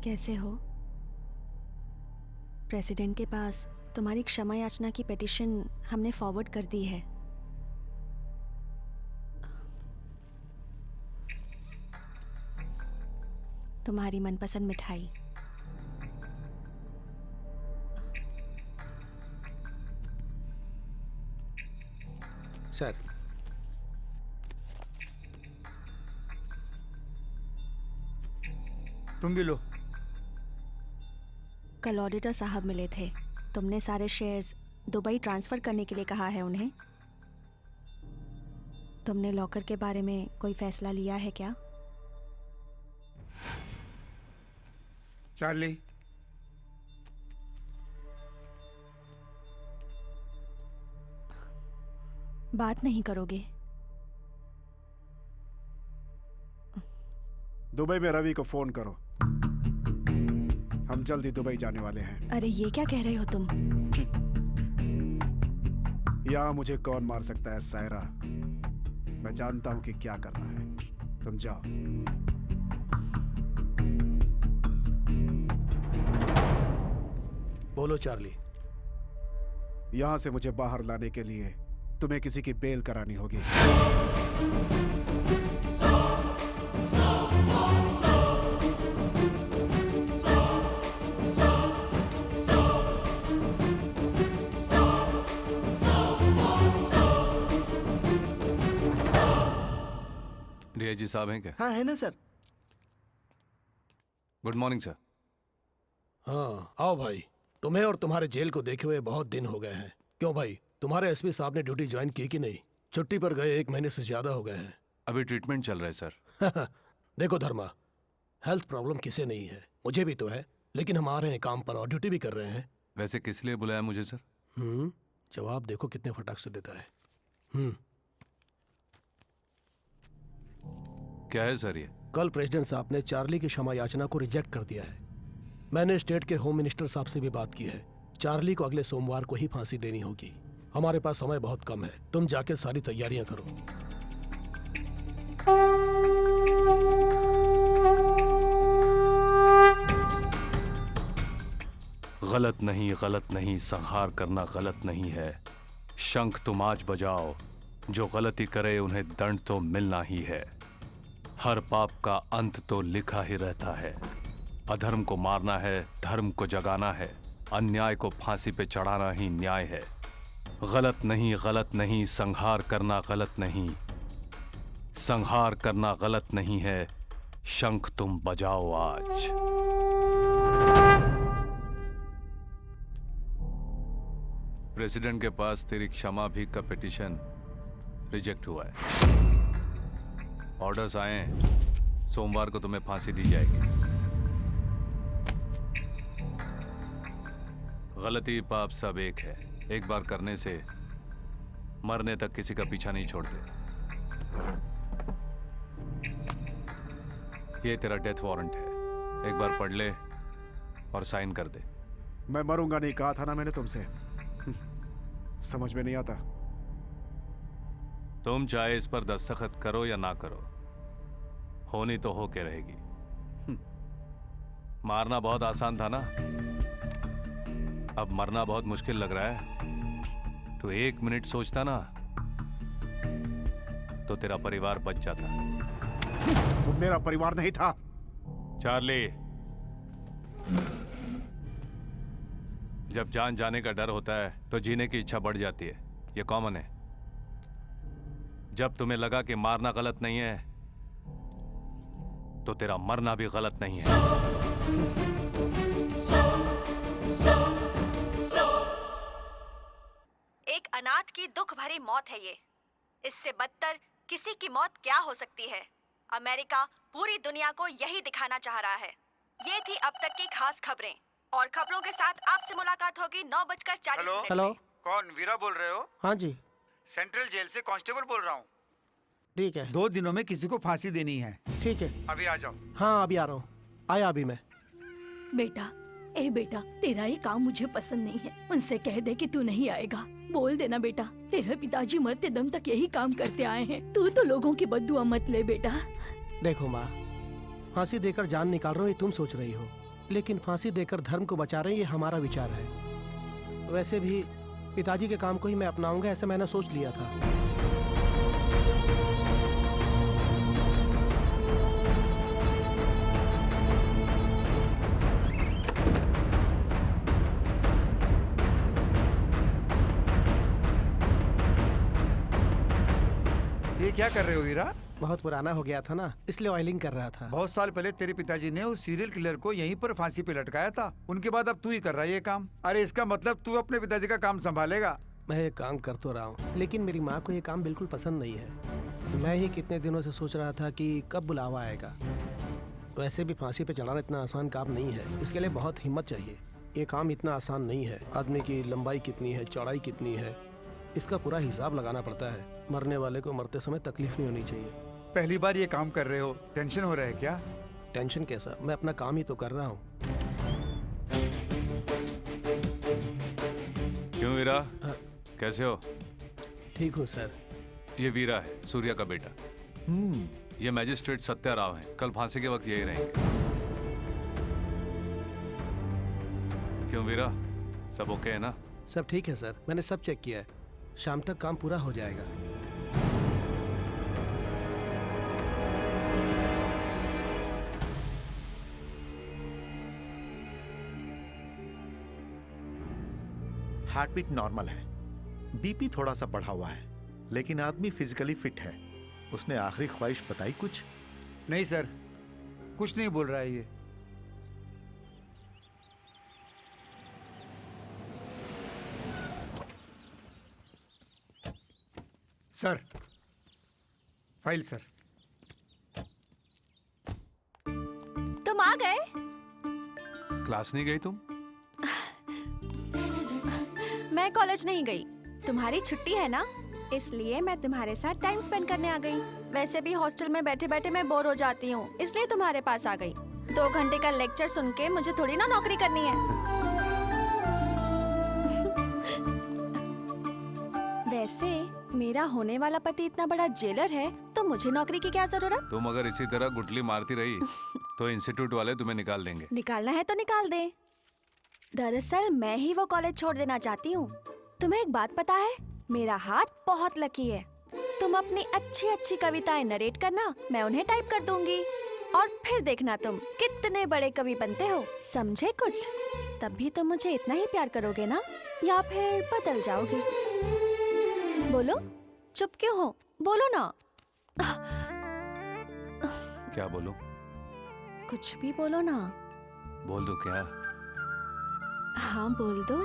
कैसे हो? प्रेसिडेंट के पास तुम्हारी क्षमा याचना की पिटीशन हमने फॉरवर्ड कर दी है। तुम्हारी मनपसंद मिठाई। सर, तुम भी लो। कल ऑडिटर साहब मिले थे। तुमने सारे शेयर्स दुबई ट्रांसफर करने के लिए कहा है उन्हें। तुमने लॉकर के बारे में कोई फैसला लिया है क्या? चार्ली, बात नहीं करोगे? दुबई में रवि को फोन करो, हम जल्दी दुबई जाने वाले हैं। अरे ये क्या कह रहे हो तुम? यहाँ मुझे कौन मार सकता है सायरा, मैं जानता हूँ कि क्या करना है। तुम जाओ। बोलो चार्ली। यहाँ से मुझे बाहर लाने के लिए तुम्हें किसी की बेल करानी होगी। डीआईजी साहब हैं क्या? हाँ है ना सर। Good morning sir. हाँ आओ भाई, तुम्हें और तुम्हारे जेल को देखे हुए बहुत दिन हो गए हैं। क्यों भाई, तुम्हारे एसपी साहब ने ड्यूटी ज्वाइन की कि नहीं? छुट्टी पर गए 1 महीने से ज्यादा हो गए हैं। अभी ट्रीटमेंट चल रहा है सर। देखो धर्मा, हेल्थ प्रॉब्लम किसे नहीं है, मुझे भी तो है, लेकिन हम आ रहे हैं काम पर और ड्यूटी भी कर रहे हैं। वैसे किस लिए बुलाया मुझे सर? जवाब देखो कितने फटाक से देता है। क्या है सर ये? कल प्रेसिडेंट साहब ने चार्ली की क्षमा याचना को रिजेक्ट कर दिया है। मैंने स्टेट के होम मिनिस्टर साहब से भी बात की है। चार्ली को अगले सोमवार को ही फांसी देनी होगी। हमारे पास समय बहुत कम है, तुम जाके सारी तैयारियां करो। गलत नहीं, संहार करना गलत नहीं है। शंख तुम आज बजाओ, जो गलती करे उन्हें दंड तो मिलना ही है। हर पाप का अंत तो लिखा ही रहता है। अधर्म को मारना है, धर्म को जगाना है, अन्याय को फांसी पे चढ़ाना ही न्याय है। गलत नहीं, संहार करना गलत नहीं, संहार करना गलत नहीं है। शंख तुम बजाओ आज। प्रेसिडेंट के पास तेरी क्षमा भी का पिटीशन रिजेक्ट हुआ है। ऑर्डर्स आए हैं, सोमवार को तुम्हें फांसी दी जाएगी। गलती पाप सब एक है, एक बार करने से मरने तक किसी का पीछा नहीं छोड़ते। ये तेरा डेथ वारंट है, एक बार पढ़ ले और साइन कर दे। मैं मरूंगा नहीं कहा था ना मैंने तुमसे, समझ में नहीं आता। तुम चाहे इस पर दस्तखत करो या ना करो, होनी तो हो के रहेगी। मारना बहुत आसान था ना, अब मरना बहुत मुश्किल लग रहा है। तो 1 मिनट सोचता ना तो तेरा परिवार बच जाता। वो मेरा परिवार नहीं था चार्ली। जब जान जाने का डर होता है तो जीने की इच्छा बढ़ जाती है, ये कॉमन है। जब तुम्हें लगा कि मारना गलत नहीं है तो तेरा मरना भी गलत नहीं है। एक अनाथ की दुख भरी मौत है ये। इससे बदतर किसी की मौत क्या हो सकती है? अमेरिका पूरी दुनिया को यही दिखाना चाह रहा है। ये थी अब तक की खास खबरें, और खबरों के साथ आपसे मुलाकात होगी 9:40 हेलो, कौन? वीरा बोल रहे हो? हाँ जी, सेंट्रल जेल से कांस्टेबल बोल रहा हूँ। ठीक है। 2 दिनों में किसी को फांसी देनी है। ठीक है, अभी आ जाओ। हाँ अभी आ रहा हूँ। आया अभी मैं। बेटा, ए बेटा, तेरा ये काम मुझे पसंद नहीं है। उनसे कह दे कि तू नहीं आएगा। बोल देना बेटा, तेरे पिताजी मरते दम तक यही काम करते आए हैं। तू तो लोगों की बद्दुआ मत ले बेटा। देखो माँ, फांसी देकर जान निकाल रहा हूँ ये तुम सोच रही हो, लेकिन फांसी देकर धर्म को बचा रहे हैं ये हमारा विचार है। वैसे भी पिताजी के काम को ही मैं अपनाऊंगा ऐसा मैंने सोच लिया था। ये क्या कर रहे हो वीरा? बहुत पुराना हो गया था ना, इसलिए ऑयलिंग कर रहा था। बहुत साल पहले तेरे पिताजी ने उस सीरियल किलर को यहीं पर फांसी पे लटकाया था। उनके बाद अब तू ही कर रहा है ये काम। अरे इसका मतलब तू अपने पिताजी का काम संभालेगा। मैं ये काम कर तो रहा हूँ, लेकिन मेरी माँ को ये काम बिल्कुल पसंद नहीं है। मैं ही कितने दिनों से सोच रहा था कि कब बुलावा आएगा। वैसे भी फांसी पे चढ़ाना इतना आसान काम नहीं है, इसके लिए बहुत हिम्मत चाहिए। ये काम इतना आसान नहीं है। आदमी की लंबाई कितनी है, चौड़ाई कितनी है, इसका पूरा हिसाब लगाना पड़ता है। मरने वाले को मरते समय तकलीफ नहीं होनी चाहिए। पहली बार ये काम कर रहे हो, टेंशन हो रहा है क्या? टेंशन कैसा, मैं अपना काम ही तो कर रहा हूँ। क्यों वीरा, कैसे हो? ठीक हूँ सर। ये वीरा है, सूर्या का बेटा। ये मैजिस्ट्रेट सत्या राव है, कल फांसी के वक्त यही रहेंगे। क्यों वीरा, सब ओके है ना? सब ठीक है सर, मैंने सब चेक किया है। शाम तक काम पूरा हो जाएगा। हार्ट बीट नॉर्मल है, बीपी थोड़ा सा बढ़ा हुआ है, लेकिन आदमी फिजिकली फिट है। उसने आखिरी ख्वाहिश बताई कुछ? नहीं सर, कुछ नहीं बोल रहा है ये। Sir, file sir. तुम आ गए? क्लास नहीं गई तुम? मैं कॉलेज नहीं गई। तुम्हारी छुट्टी है ना, इसलिए मैं तुम्हारे साथ टाइम स्पेंड करने आ गई। वैसे भी हॉस्टल में बैठे बैठे मैं बोर हो जाती हूँ, इसलिए तुम्हारे पास आ गई। 2 घंटे का लेक्चर सुन के मुझे थोड़ी ना नौकरी करनी है। वैसे मेरा होने वाला पति इतना बड़ा जेलर है, तो मुझे नौकरी की क्या जरूरत? तुम अगर इसी तरह गुटली मारती रही तो इंस्टीट्यूट वाले तुम्हें निकाल देंगे। निकालना है तो निकाल दे। दरअसल मैं ही वो कॉलेज छोड़ देना चाहती हूँ। तुम्हें एक बात पता है, मेरा हाथ बहुत लकी है। तुम अपनी अच्छी अच्छी कविताएं नरेट करना, मैं उन्हें टाइप कर दूंगी, और फिर देखना तुम कितने बड़े कवि बनते हो। समझे कुछ? तब भी तुम मुझे इतना ही प्यार करोगे ना, या फिर बदल जाओगे? बोलो, चुप क्यों हो? बोलो ना। क्या बोलूं? कुछ भी बोलो ना। बोल दो क्या? हाँ बोल दो।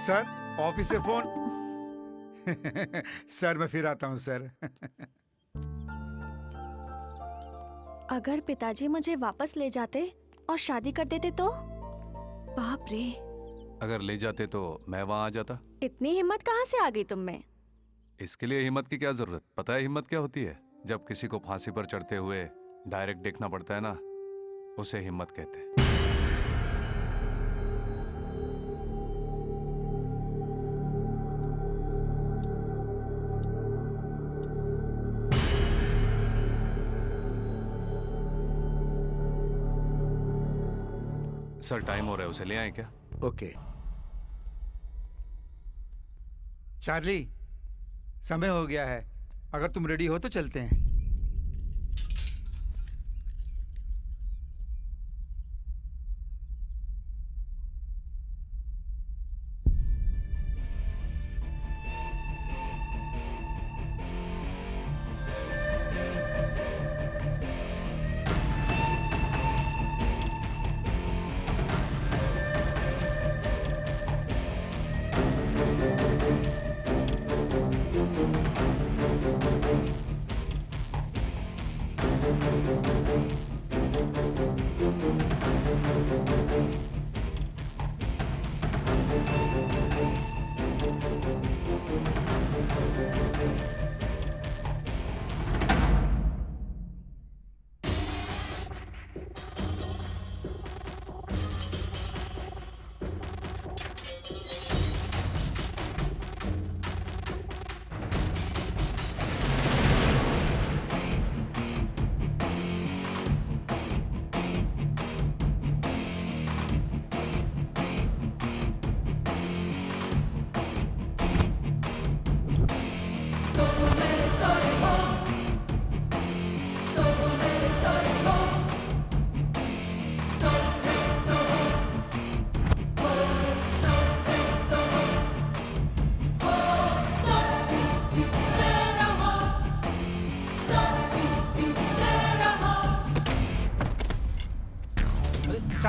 सर, ऑफिस से फोन। सर मैं फिर आता हूँ सर। अगर पिताजी मुझे वापस ले जाते और शादी कर देते तो? बाप रे, अगर ले जाते तो मैं वहां आ जाता। इतनी हिम्मत कहाँ से आ गई तुम में? इसके लिए हिम्मत की क्या जरूरत? पता है हिम्मत क्या होती है? जब किसी को फांसी पर चढ़ते हुए डायरेक्ट देखना पड़ता है ना, उसे हिम्मत कहते हैं। सर टाइम हो रहा है, उसे ले आए क्या? ओके। चार्ली, समय हो गया है। अगर तुम रेडी हो तो चलते हैं।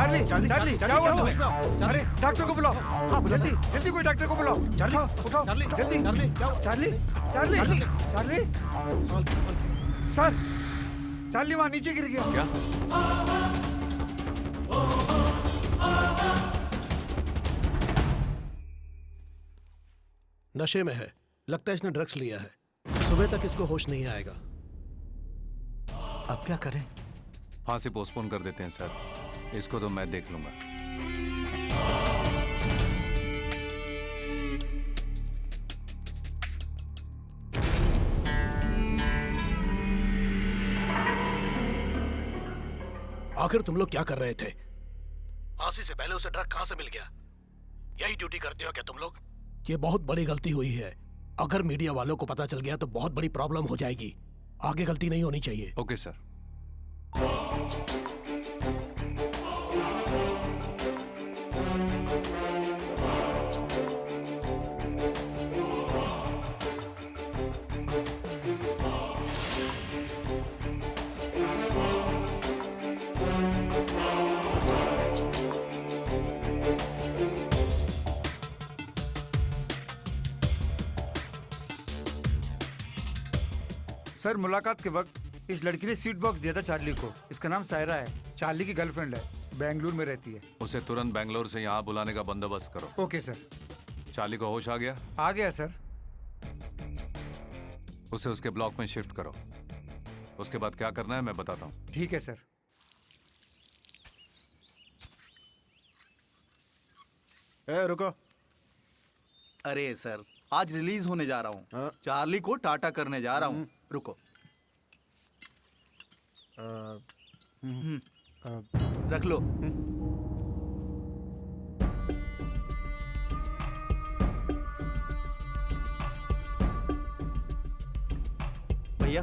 चार्ली चार्ली, चार्ली चार्ली, क्या हुआ क्या हुआ? तुम्हें? अरे डॉक्टर को बुलाओ। हाँ, बुलाओ। जल्दी जल्दी कोई डॉक्टर को बुलाओ। चार्ली, उठाओ चार्ली, जल्दी। चार्ली, क्या हुआ? Charlie Charlie Charlie. Charlie sir, Charlie वहाँ नीचे गिर गया। क्या? नशे में है, लगता है इसने ड्रग्स लिया है। सुबह तक इसको होश नहीं आएगा। अब क्या करें? फांसी पोस्टपोन कर देते हैं सर, इसको तो मैं देख लूंगा। आखिर तुम लोग क्या कर रहे थे? फांसी से पहले उसे ड्रग कहां से मिल गया? यही ड्यूटी करते हो क्या तुम लोग? ये बहुत बड़ी गलती हुई है। अगर मीडिया वालों को पता चल गया तो बहुत बड़ी प्रॉब्लम हो जाएगी। आगे गलती नहीं होनी चाहिए। Okay sir. सर, मुलाकात के वक्त इस लड़की ने स्वीट बॉक्स दिया था चार्ली को। इसका नाम सायरा है, चार्ली की गर्लफ्रेंड है, बेंगलुरु में रहती है। उसे तुरंत बेंगलोर से यहाँ बुलाने का बंदोबस्त करो। Okay sir. चार्ली को होश आ गया? आ गया सर। उसे उसके ब्लॉक में शिफ्ट करो। उसके बाद क्या करना है मैं बताता हूँ। ठीक है सर। रुको। अरे सर, आज रिलीज होने जा रहा हूँ। चार्ली को टाटा करने जा रहा हूँ। रुको। रख लो। भैया,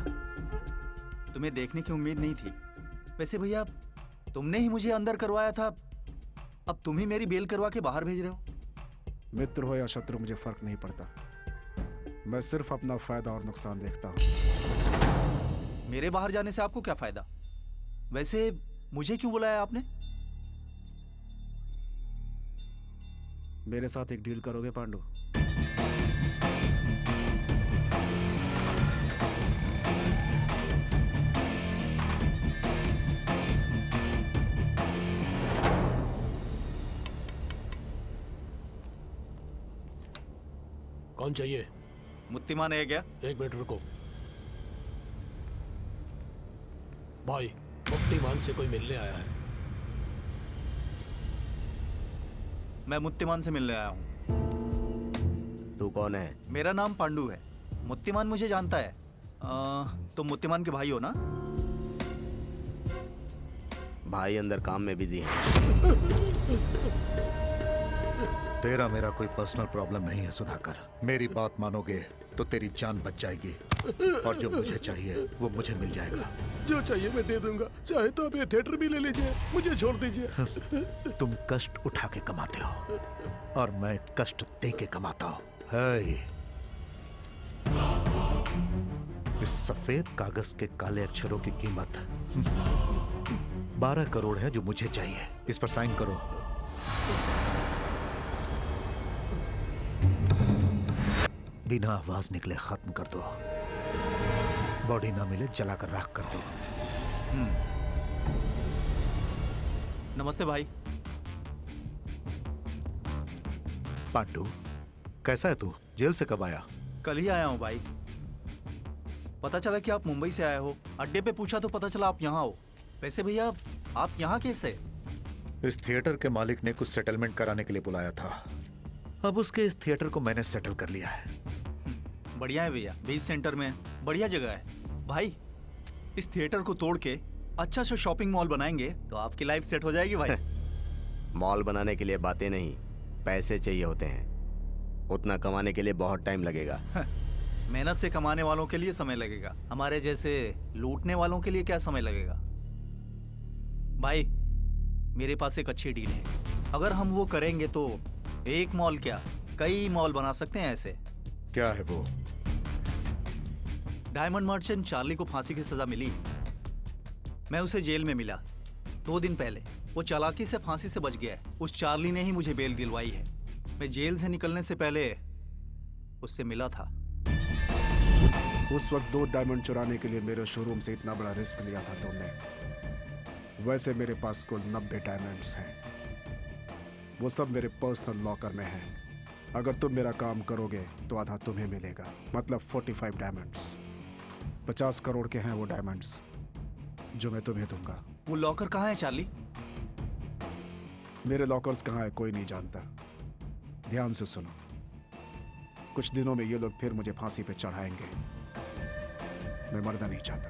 तुम्हें देखने की उम्मीद नहीं थी। वैसे भैया, तुमने ही मुझे अंदर करवाया था, अब तुम ही मेरी बेल करवा के बाहर भेज रहे हो। मित्र हो या शत्रु मुझे फर्क नहीं पड़ता। मैं सिर्फ अपना फायदा और नुकसान देखता हूँ। मेरे बाहर जाने से आपको क्या फायदा? वैसे मुझे क्यों बुलाया आपने? मेरे साथ एक डील करोगे पांडु? कौन चाहिए? मुत्तीमान है क्या? एक मिनट रुको। भाई, मुत्तीमान से कोई मिलने आया है। मैं मुत्तीमान से मिलने आया हूँ। तू कौन है? मेरा नाम पांडु है। मुत्तीमान मुझे जानता है। तुम मुत्तीमान के भाई हो ना? भाई अंदर काम में बिजी है। तेरा मेरा कोई पर्सनल प्रॉब्लम नहीं है सुधाकर। मेरी बात मानोगे तो तेरी जान बच जाएगी और जो मुझे चाहिए वो मुझे मिल जाएगा। जो चाहिए मैं दे दूंगा। चाहे तो आप ये थिएटर भी ले लीजिए, मुझे छोड़ दीजिए। तुम कष्ट उठा के कमाते हो और मैं कष्ट दे के कमाता हूँ। है इस सफेद कागज के काले अक्षरों की कीमत 12 करोड़ है जो मुझे चाहिए। इस पर साइन करो। बिना आवाज निकले खत्म कर दो। बॉडी ना मिले जलाकर राख कर दो। नमस्ते भाई। पांडु, कैसा है तू? जेल से कब आया? कल ही आया हूँ भाई। पता चला कि आप मुंबई से आए हो। अड्डे पे पूछा तो पता चला आप यहाँ हो। वैसे भैया, आप यहाँ कैसे? इस थिएटर के मालिक ने कुछ सेटलमेंट कराने के लिए बुलाया था। अब उसके इस थिएटर को मैंने सेटल कर लिया है। बढ़िया है भैया, बीच सेंटर में बढ़िया जगह है। भाई, इस थिएटर को तोड़ के अच्छा सा शॉपिंग मॉल बनाएंगे तो आपकी लाइफ सेट हो जाएगी भाई। मॉल बनाने के लिए बातें नहीं, पैसे चाहिए होते हैं। उतना कमाने के लिए बहुत टाइम लगेगा। मेहनत से कमाने वालों के लिए समय लगेगा, हमारे जैसे लूटने वालों के लिए क्या समय लगेगा? भाई, मेरे पास एक अच्छी डील है। अगर हम वो करेंगे तो एक मॉल क्या, कई मॉल बना सकते हैं ऐसे। क्या है वो? डायमंड मर्चेंट चार्ली को फांसी की सजा मिली। मैं उसे जेल में मिला 2 दिन पहले। वो चालाकी से फांसी से बच गया है। उस चार्ली ने ही मुझे बेल दिलवाई है। मैं जेल से निकलने से पहले उससे मिला था। उस वक्त 2 डायमंड चुराने के लिए मेरे शोरूम से इतना बड़ा रिस्क लिया था तुमने। वैसे मेरे पास कुल 90 डायमंड्स हैं। वो सब मेरे पर्सनल लॉकर में हैं। अगर तुम मेरा काम करोगे तो आधा तुम्हें मिलेगा, मतलब 45 डायमंड्स। 50 करोड़ के हैं वो डायमंड्स जो मैं तुम्हें दूंगा। वो लॉकर कहाँ है चार्ली? मेरे लॉकर्स कहाँ है कोई नहीं जानता। ध्यान से सुनो, कुछ दिनों में ये लोग फिर मुझे फांसी पे चढ़ाएंगे। मैं मरना नहीं चाहता।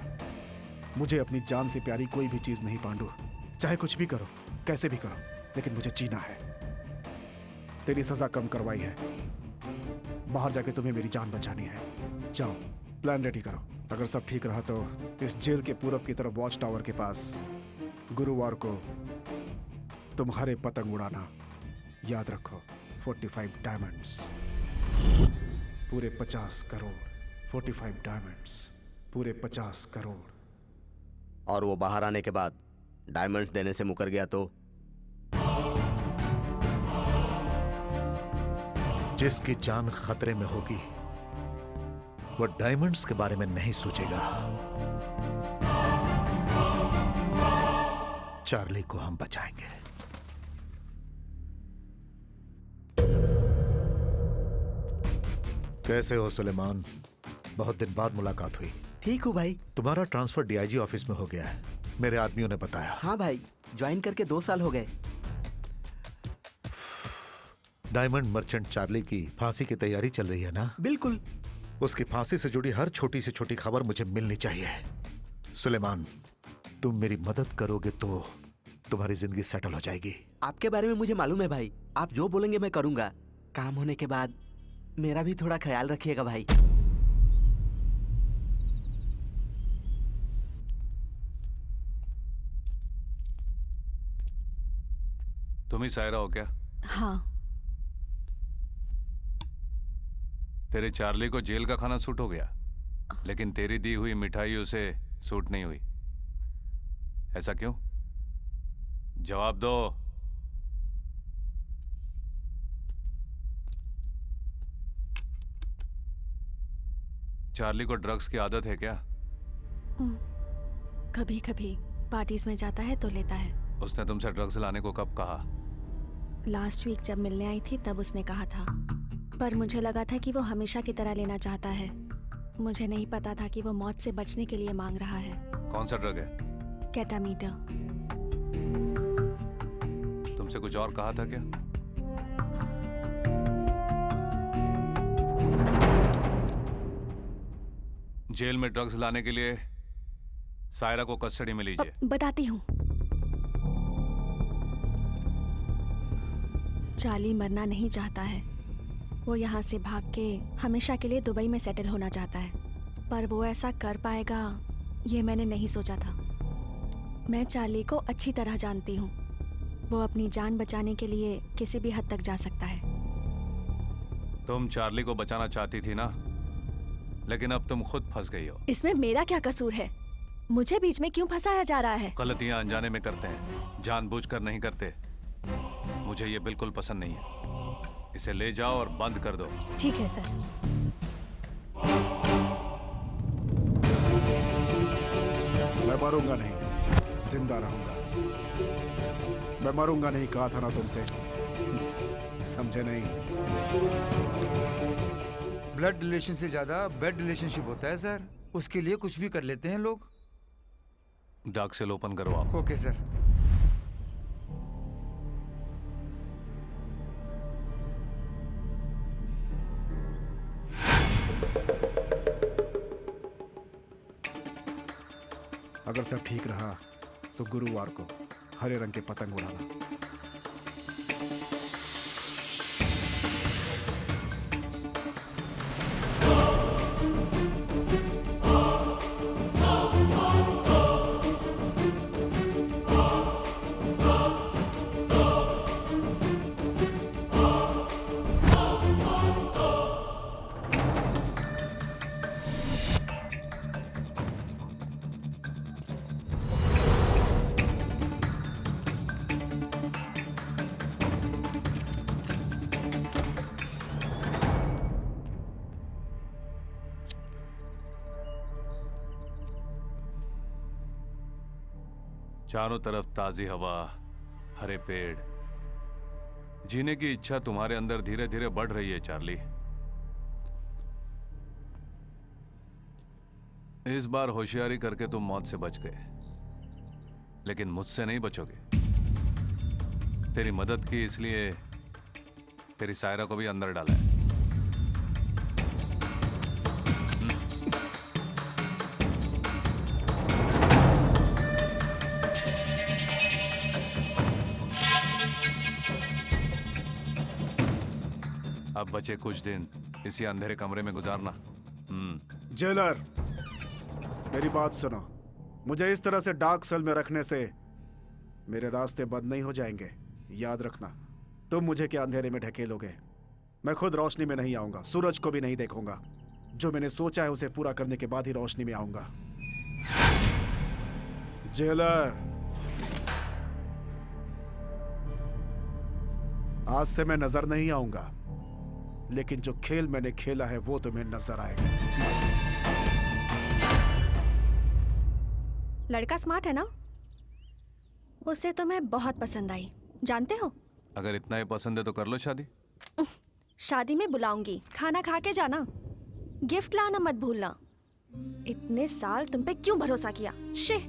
मुझे अपनी जान से प्यारी कोई भी चीज नहीं पांडु। चाहे कुछ भी करो, कैसे भी करो, लेकिन मुझे जीना है। तेरी सजा कम करवाई है, बाहर जाके तुम्हें मेरी जान बचानी है। जाओ, प्लान रेडी करो। अगर सब ठीक रहा तो इस जेल के पूरब की तरफ वॉच टावर के पास गुरुवार को तुम हरे पतंग उड़ाना। याद रखो, 45 डायमंड्स, पूरे 50 करोड़। 45 डायमंड्स, पूरे 50 करोड़। और वो बाहर आने के बाद डायमंड्स देने से मुकर गया तो? जिसकी जान खतरे में होगी वो डायमंड्स के बारे में नहीं सोचेगा। चार्ली को हम बचाएंगे। कैसे हो सुलेमान? बहुत दिन बाद मुलाकात हुई। ठीक हूँ भाई। तुम्हारा ट्रांसफर डीआईजी ऑफिस में हो गया है, मेरे आदमियों ने बताया। हाँ भाई, ज्वाइन करके 2 साल हो गए। डायमंड मर्चेंट चार्ली की फांसी की तैयारी चल रही है ना? बिल्कुल। उसकी फांसी से जुड़ी हर छोटी से छोटी खबर मुझे मिलनी चाहिए। सुलेमान, तुम मेरी मदद करोगे तो तुम्हारी जिंदगी सेटल हो जाएगी। आपके बारे में मुझे मालूम है भाई। आप जो बोलेंगे मैं करूंगा। काम होने के बाद मेरा भी थोड़ा ख्याल रखिएगा भाई। तुम ही सायरा हो क्या? हाँ। तेरे चार्ली को जेल का खाना सूट हो गया, लेकिन तेरी दी हुई मिठाई उसे सूट नहीं हुई। ऐसा क्यों? जवाब दो। चार्ली को ड्रग्स की आदत है क्या? कभी कभी पार्टीज में जाता है तो लेता है। उसने तुमसे ड्रग्स लाने को कब कहा? लास्ट वीक जब मिलने आई थी तब उसने कहा था, पर मुझे लगा था कि वो हमेशा की तरह लेना चाहता है। मुझे नहीं पता था कि वो मौत से बचने के लिए मांग रहा है। कौन सा ड्रग है? केटामीटर। तुमसे कुछ और कहा था क्या? जेल में ड्रग्स लाने के लिए सायरा को कस्टडी में लीजिए। बताती हूँ। चार्ली मरना नहीं चाहता है। वो यहाँ से भाग के हमेशा के लिए दुबई में सेटल होना चाहता है, पर वो ऐसा कर पाएगा ये मैंने नहीं सोचा था। मैं चार्ली को अच्छी तरह जानती हूँ। वो अपनी जान बचाने के लिए किसी भी हद तक जा सकता है। तुम चार्ली को बचाना चाहती थी ना, लेकिन अब तुम खुद फंस गई हो। इसमें मेरा क्या कसूर है? मुझे बीच में क्यों फंसाया जा रहा है? गलतियां अनजाने में करते हैं, जानबूझकर नहीं करते। मुझे ये बिल्कुल पसंद नहीं है। इसे ले जाओ और बंद कर दो। ठीक है सर। मैं मरूंगा नहीं, जिंदा रहूंगा। मैं मरूंगा नहीं कहा था ना तुमसे, समझे नहीं? ब्लड रिलेशन से ज्यादा बेड रिलेशनशिप होता है सर। उसके लिए कुछ भी कर लेते हैं लोग। डार्क सेल ओपन करवाओ। Okay sir. अगर सब ठीक रहा तो गुरुवार को हरे रंग के पतंग उड़ाना। चारों तरफ ताजी हवा, हरे पेड़, जीने की इच्छा तुम्हारे अंदर धीरे धीरे बढ़ रही है चार्ली। इस बार होशियारी करके तुम मौत से बच गए, लेकिन मुझसे नहीं बचोगे। तेरी मदद की इसलिए तेरी सायरा को भी अंदर डाला है। अब बचे कुछ दिन इसी अंधेरे कमरे में गुजारना। जेलर, मेरी बात सुनो। मुझे इस तरह से डार्क सेल में रखने से मेरे रास्ते बंद नहीं हो जाएंगे। याद रखना, तुम मुझे क्या अंधेरे में ढकेलोगे? मैं खुद रोशनी में नहीं आऊंगा, सूरज को भी नहीं देखूंगा। जो मैंने सोचा है उसे पूरा करने के बाद ही रोशनी में आऊंगा। जेलर, आज से मैं नजर नहीं आऊंगा, लेकिन जो खेल मैंने खेला है वो तुम्हें नजर आएगा। लड़का स्मार्ट है ना? उसे तो मैं बहुत पसंद आई, जानते हो? अगर इतना ही पसंद है तो कर लो शादी। शादी में बुलाऊंगी, खाना खा के जाना। गिफ्ट लाना मत भूलना। इतने साल तुम पे क्यों भरोसा किया? शिह,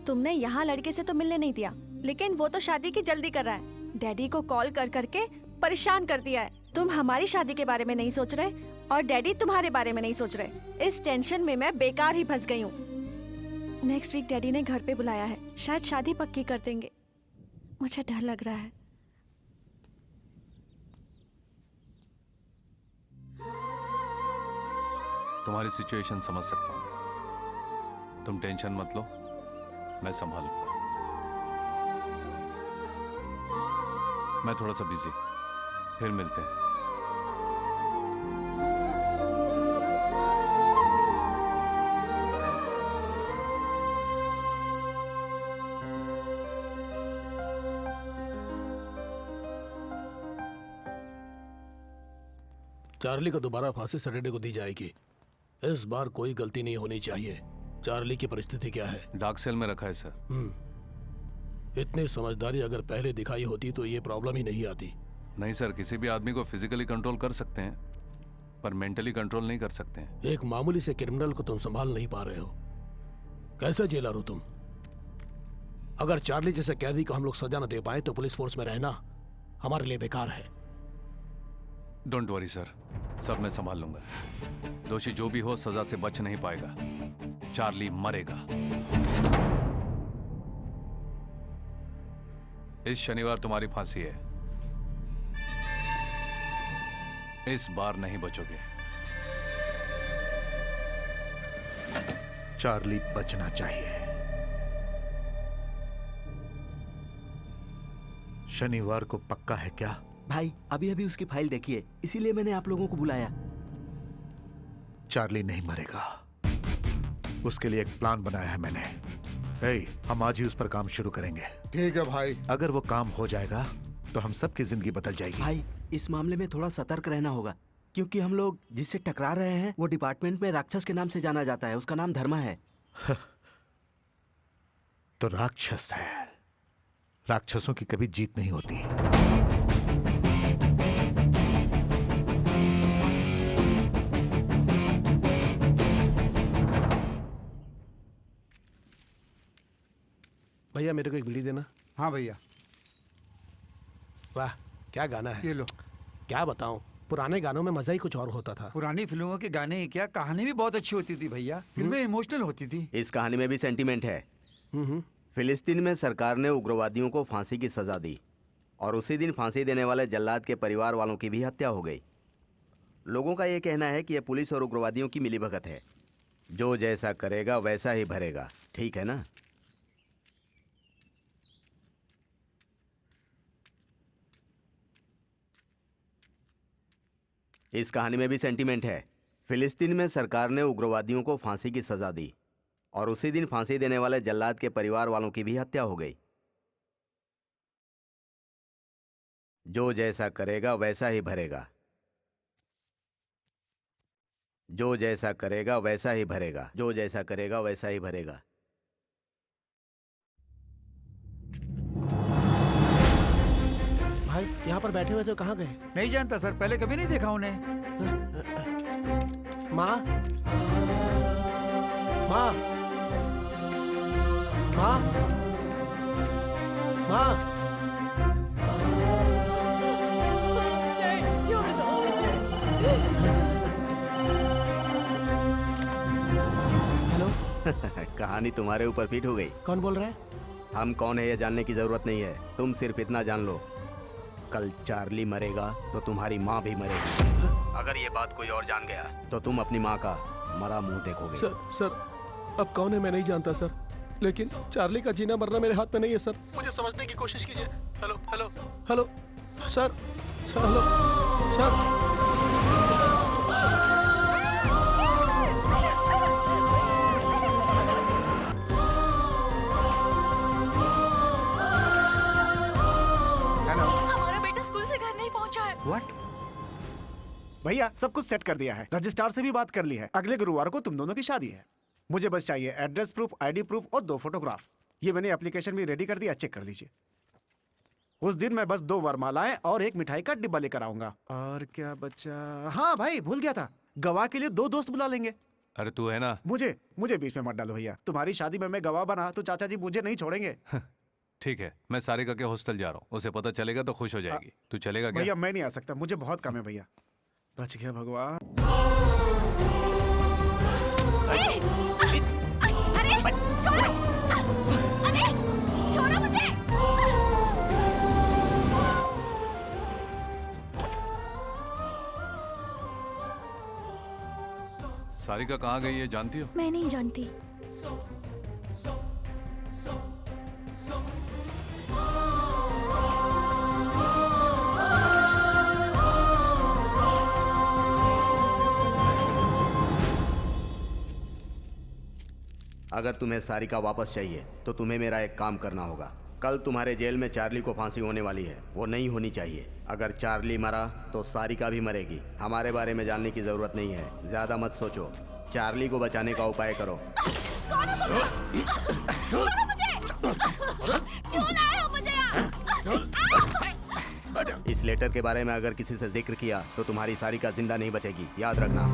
तुमने यहाँ लड़के से तो मिलने नहीं दिया, लेकिन वो तो शादी की जल्दी कर रहा है। डैडी को कॉल कर करके परेशान कर दिया है। तुम हमारी शादी के बारे में नहीं सोच रहे और डैडी तुम्हारे बारे में नहीं सोच रहे। इस टेंशन में मैं बेकार ही फंस गई हूँ। नेक्स्ट वीक डैडी ने घर पे बुलाया है, शायद शादी पक्की कर देंगे। मुझे डर लग रहा है। तुम्हारी सिचुएशन समझ सकता हूँ, तुम टेंशन मत लो, मैं संभाल लूंगा। मैं थोड़ा सा बिजी, फिर मिलते हैं। चार्ली को दोबारा फांसी सैटरडे को दी जाएगी। इस बार कोई गलती नहीं होनी चाहिए। चार्ली की परिस्थिति क्या है? डार्क सेल में रखा है सर। इतनी समझदारी अगर पहले दिखाई होती तो ये प्रॉब्लम ही नहीं आती। नहीं सर, किसी भी आदमी को फिजिकली कंट्रोल कर सकते हैं, पर मेंटली कंट्रोल नहीं कर सकते हैं। एक मामूली से क्रिमिनल को तुम संभाल नहीं पा रहे हो। कैसे जेलर हो तुम? अगर चार्ली जैसे कैदी को हम लोग सजा न दे पाए तो पुलिस फोर्स में रहना हमारे लिए बेकार है। डोंट वरी सर, सब मैं संभाल लूंगा। दोषी जो भी हो सजा से बच नहीं पाएगा। चार्ली मरेगा। इस शनिवार तुम्हारी फांसी है। इस बार नहीं बचोगे। चार्ली बचना चाहिए। शनिवार को पक्का है क्या? भाई अभी अभी उसकी फाइल देखिए, इसीलिए मैंने आप लोगों को बुलाया। चार्ली नहीं मरेगा। उसके लिए एक प्लान बनाया है मैंने। हम आज ही उस पर काम शुरू करेंगे। ठीक है भाई। अगर वो काम हो जाएगा तो हम सबकी जिंदगी बदल जाएगी। भाई इस मामले में थोड़ा सतर्क रहना होगा, क्योंकि हम लोग जिससे टकरा रहे हैं वो डिपार्टमेंट में राक्षस के नाम से जाना जाता है। उसका नाम धर्मा है। तो राक्षस है। राक्षसों की कभी जीत नहीं होती। भैया मेरे को एक बीड़ी देना। हाँ भैया। वाह क्या गाना है। ये लो। क्या बताऊं, पुराने गानों में मजा ही कुछ और होता था। पुरानी फिल्मों के गाने ही क्या, कहानी भी बहुत अच्छी होती थी भैया। फिल्में इमोशनल होती थी। इस कहानी में भी सेंटीमेंट है। फिलिस्तीन में सरकार ने उग्रवादियों को फांसी की सजा दी और उसी दिन फांसी देने वाले जल्लाद के परिवार वालों की भी हत्या हो गई। लोगों का यह कहना है कि यह पुलिस और उग्रवादियों की मिलीभगत है। जो जैसा करेगा वैसा ही भरेगा, ठीक है ना? इस कहानी में भी सेंटीमेंट है। फिलिस्तीन में सरकार ने उग्रवादियों को फांसी की सजा दी और उसी दिन फांसी देने वाले जल्लाद के परिवार वालों की भी हत्या हो गई। जो जैसा करेगा वैसा ही भरेगा। जो जैसा करेगा वैसा ही भरेगा। जो जैसा करेगा वैसा ही भरेगा। भाई यहाँ पर बैठे हुए थे, कहाँ गए? नहीं जानता सर, पहले कभी नहीं देखा उन्हें। माँ, माँ, माँ, माँ। छोड़ दो मुझे। हेलो। कहानी तुम्हारे ऊपर फिट हो गई। कौन बोल रहा है? हम कौन है ये जानने की जरूरत नहीं है, तुम सिर्फ इतना जान लो, कल चार्ली मरेगा तो तुम्हारी माँ भी मरेगी। अगर ये बात कोई और जान गया तो तुम अपनी माँ का मरा मुंह देखोगे। सर, अब कौन है मैं नहीं जानता सर, लेकिन चार्ली का जीना मरना मेरे हाथ में नहीं है सर। मुझे समझने की कोशिश कीजिए। Hello hello hello sir, hello sir. हमारा बेटा स्कूल से घर नहीं पहुंचा है। व्हाट? भैया सब कुछ सेट कर दिया है, रजिस्ट्रार से भी बात कर ली है। अगले गुरुवार को तुम दोनों की शादी है। मुझे बस चाहिए एड्रेस प्रूफ, आईडी प्रूफ और 2 फोटोग्राफ। ये मैंने एप्लीकेशन भी रेडी कर दिया, चेक कर लीजिए। उस दिन मैं बस 2 वरमालाएं और 1 मिठाई का डिब्बा लेकर आऊंगा। और क्या बच्चा? हाँ भाई, भूल गया था, गवाह के लिए 2 दोस्त बुला लेंगे। अरे तू है ना। मुझे बीच में मत डालो भैया। तुम्हारी शादी में मैं गवाह बना तो चाचा जी मुझे नहीं छोड़ेंगे। ठीक है, मैं सारिका के हॉस्टल जा रहा हूँ, उसे पता चलेगा तो खुश हो जाएगी। तू चलेगा क्या? भैया मैं नहीं आ सकता, मुझे बहुत काम है भैया। बच गया भगवान। अरे छोड़ो, अरे छोड़ो मुझे। सारिका कहाँ गई है जानती हो? मैं नहीं जानती। अगर तुम्हें सारिका वापस चाहिए तो तुम्हें मेरा एक काम करना होगा। कल तुम्हारे जेल में चार्ली को फांसी होने वाली है, वो नहीं होनी चाहिए। अगर चार्ली मरा तो सारिका भी मरेगी। हमारे बारे में जानने की जरूरत नहीं है, ज्यादा मत सोचो, चार्ली को बचाने का उपाय करो। कौन हो तुम? छोड़ो मुझे। क्यों लाए हो मुझे यहाँ? इस लेटर के बारे में अगर किसी से जिक्र किया तो तुम्हारी सारिका जिंदा नहीं बचेगी, याद रखना।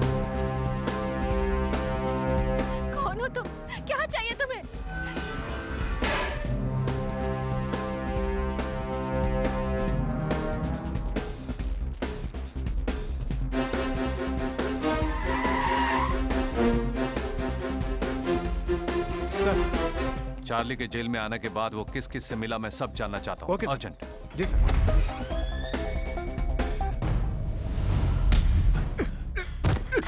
कौन हो तुम? क्या चाहिए तुम्हें? सर, चार्ली के जेल में आने के बाद वो किस किस से मिला मैं सब जानना चाहता हूँ। Okay sir. अर्जेंट। जी सर।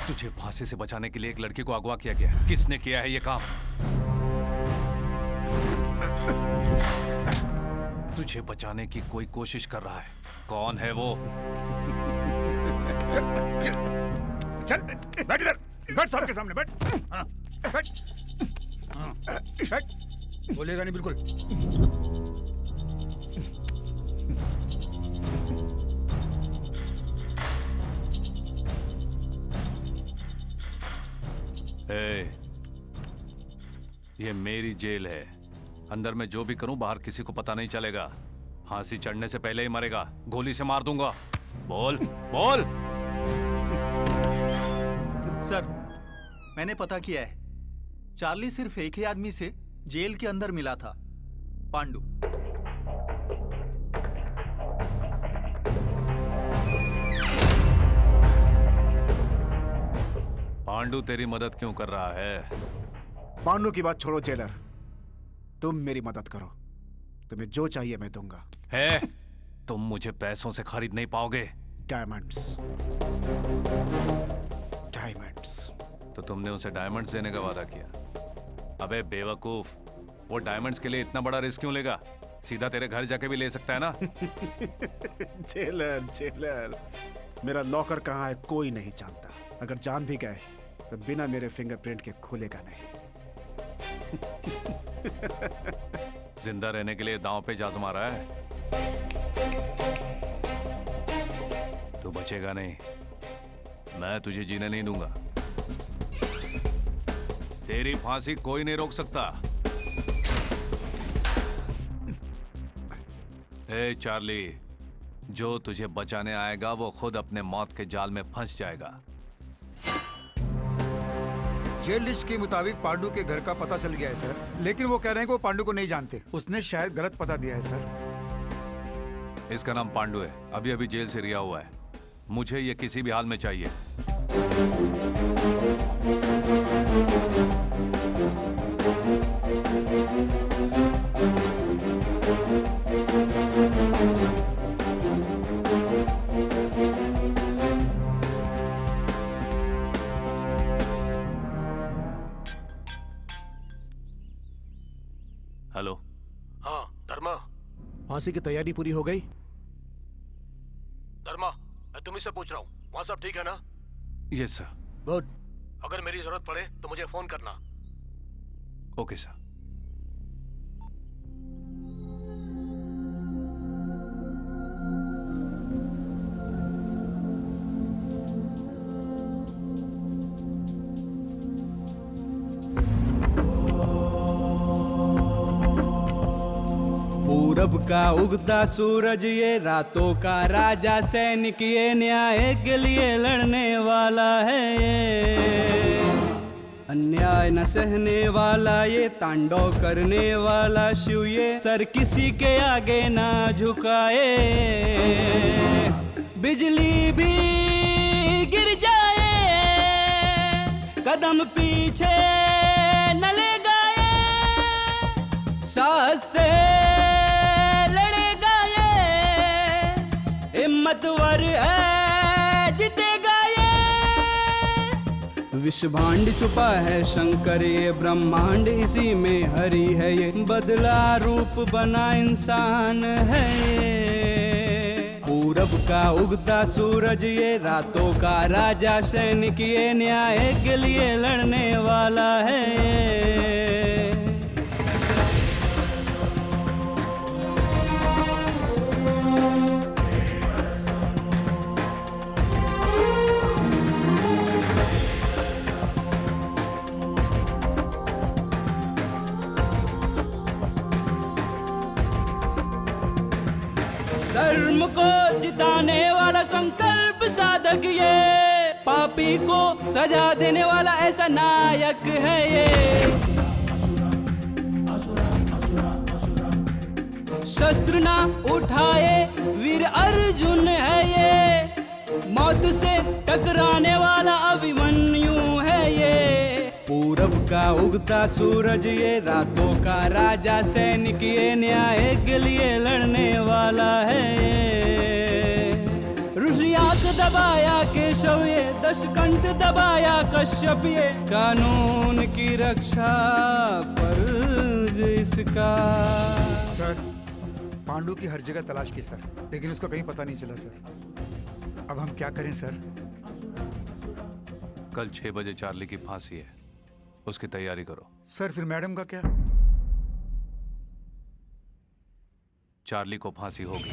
तुझे फांसी से बचाने के लिए एक लड़की को अगवा किया गया। किसने किया है ये काम? तुझे बचाने की कोई कोशिश कर रहा है। कौन है वो? चल बैठ इधर, बैठ सबके सामने बैठ। हाँ, बैठ। हाँ, बैठ। बोलेगा नहीं बिल्कुल। ये मेरी जेल है, अंदर मैं जो भी करूं बाहर किसी को पता नहीं चलेगा। फांसी चढ़ने से पहले ही मरेगा, गोली से मार दूंगा। बोल बोल। सर, मैंने पता किया है, चार्ली सिर्फ एक ही आदमी से जेल के अंदर मिला था, पांडु। पांडु तेरी मदद क्यों कर रहा है? पांडु की बात छोड़ो जेलर, तुम मेरी मदद करो, तुम्हें जो चाहिए मैं दूंगा। है, तुम मुझे पैसों से खरीद नहीं पाओगे। Diamonds, diamonds. तो तुमने उसे डायमंड्स देने का वादा किया। अबे बेवकूफ, वो डायमंड्स के लिए इतना बड़ा रिस्क क्यों लेगा? सीधा तेरे घर जाके भी ले सकता है ना। जेलर, जेलर, मेरा लॉकर कहाँ है कोई नहीं जानता। अगर जान भी गए तो बिना मेरे फिंगरप्रिंट के खुलेगा नहीं। जिंदा रहने के लिए दांव पे आजमा रहा है। तू बचेगा नहीं, मैं तुझे जीने नहीं दूंगा। तेरी फांसी कोई नहीं रोक सकता। ए चार्ली, जो तुझे बचाने आएगा वो खुद अपने मौत के जाल में फंस जाएगा। जेल लिस्ट के मुताबिक पांडु के घर का पता चल गया है सर, लेकिन वो कह रहे हैं कि वो पांडु को नहीं जानते। उसने शायद गलत पता दिया है सर। इसका नाम पांडु है, अभी अभी जेल से रिहा हुआ है। मुझे ये किसी भी हाल में चाहिए। हेलो। हाँ धर्मा, फांसी की तैयारी पूरी हो गई? धर्मा, मैं तुम्ही से पूछ रहा हूँ, वहाँ सब ठीक है ना? Yes sir. गुड। अगर मेरी जरूरत पड़े तो मुझे फोन करना। Okay sir. पूरब का उगता सूरज ये रातों का राजा, सैनिक ये न्याय के लिए लड़ने वाला है ये। अन्याय न सहने वाला ये तांडव करने वाला शिव ये सर किसी के आगे ना झुकाए। बिजली भी गिर जाए कदम पीछे न ले गाए, साहस से लड़ेगा ये, हिम्मतवर है जीतेगा ये। विश्व भांड छुपा है शंकर ये ब्रह्मांड इसी में हरि है ये, बदला रूप बना इंसान है ये। पूरब का उगता सूरज ये रातों का राजा, सैनिक ये न्याय के लिए लड़ने वाला है ये। धर्म को जिताने वाला संकल्प साधक ये, पापी को सजा देने वाला ऐसा नायक है ये। शस्त्र ना उठाए वीर अर्जुन है ये, मौत से टकराने वाला अभिमन्यु है ये। पूरब का उगता सूरज ये रातों का राजा, सैनिक ये न्याय के लिए लड़ने वाला है ये। ऋषि आंख दबाया केशव ये, दशकंठ दबाया कश्यप ये, कानून की रक्षा फर्ज इसका। सर पांडु की हर जगह तलाश की सर, लेकिन उसका कहीं पता नहीं चला सर। अब हम क्या करें सर? कल 6 बजे चार्ली की फांसी है, उसकी तैयारी करो। सर फिर मैडम का क्या? चार्ली को फांसी होगी।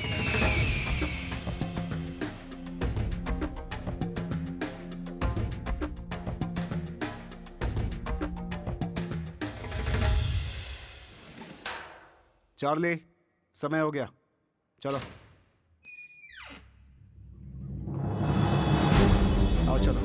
चार्ली, समय हो गया, चलो आओ चलो।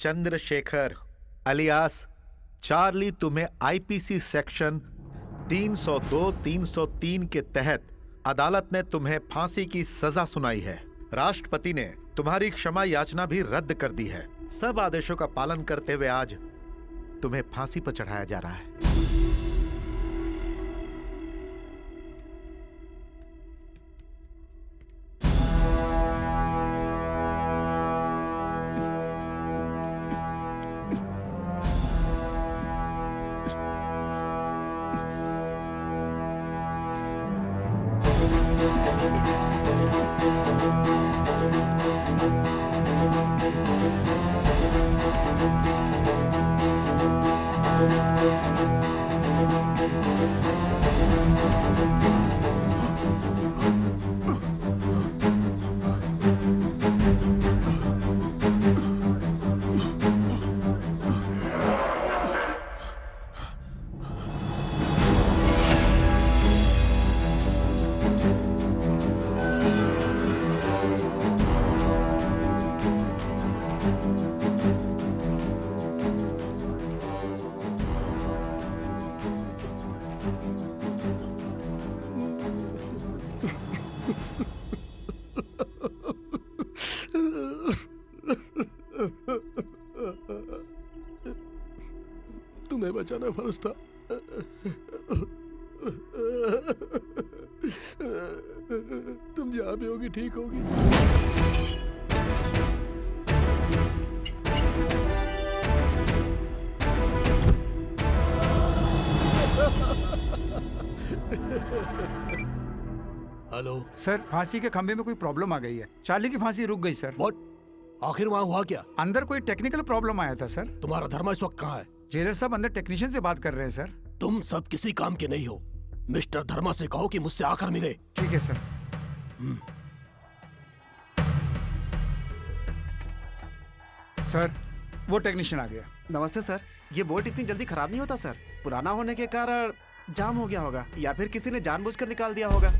चंद्रशेखर अलियास चार्ली तुम्हें आईपीसी सेक्शन 302-303 के तहत अदालत ने तुम्हें फांसी की सजा सुनाई है। राष्ट्रपति ने तुम्हारी क्षमा याचना भी रद्द कर दी है। सब आदेशों का पालन करते हुए आज तुम्हें फांसी पर चढ़ाया जा रहा है। तुम्हें बचाना फर्ज था। तुम जहां भी होगी ठीक होगी। हेलो सर, फांसी के खंभे में कोई प्रॉब्लम आ गई है। चार्ली की फांसी रुक गई सर। व्हाट? आखिर वहां हुआ क्या? अंदर कोई टेक्निकल प्रॉब्लम आया था सर। तुम्हारा धर्मा इस वक्त कहाँ है? जेलर साहब अंदर टेक्नीशियन से बात कर रहे हैं सर। तुम सब किसी काम के नहीं हो। मिस्टर धर्मा से कहो कि मुझसे आकर मिले। ठीक है सर। सर, वो टेक्नीशियन आ गया। नमस्ते सर। ये बोट इतनी जल्दी खराब नहीं होता सर। पुराना होने के कारण जाम हो गया होगा, या फिर किसी ने जानबूझकर निकाल दिया होगा।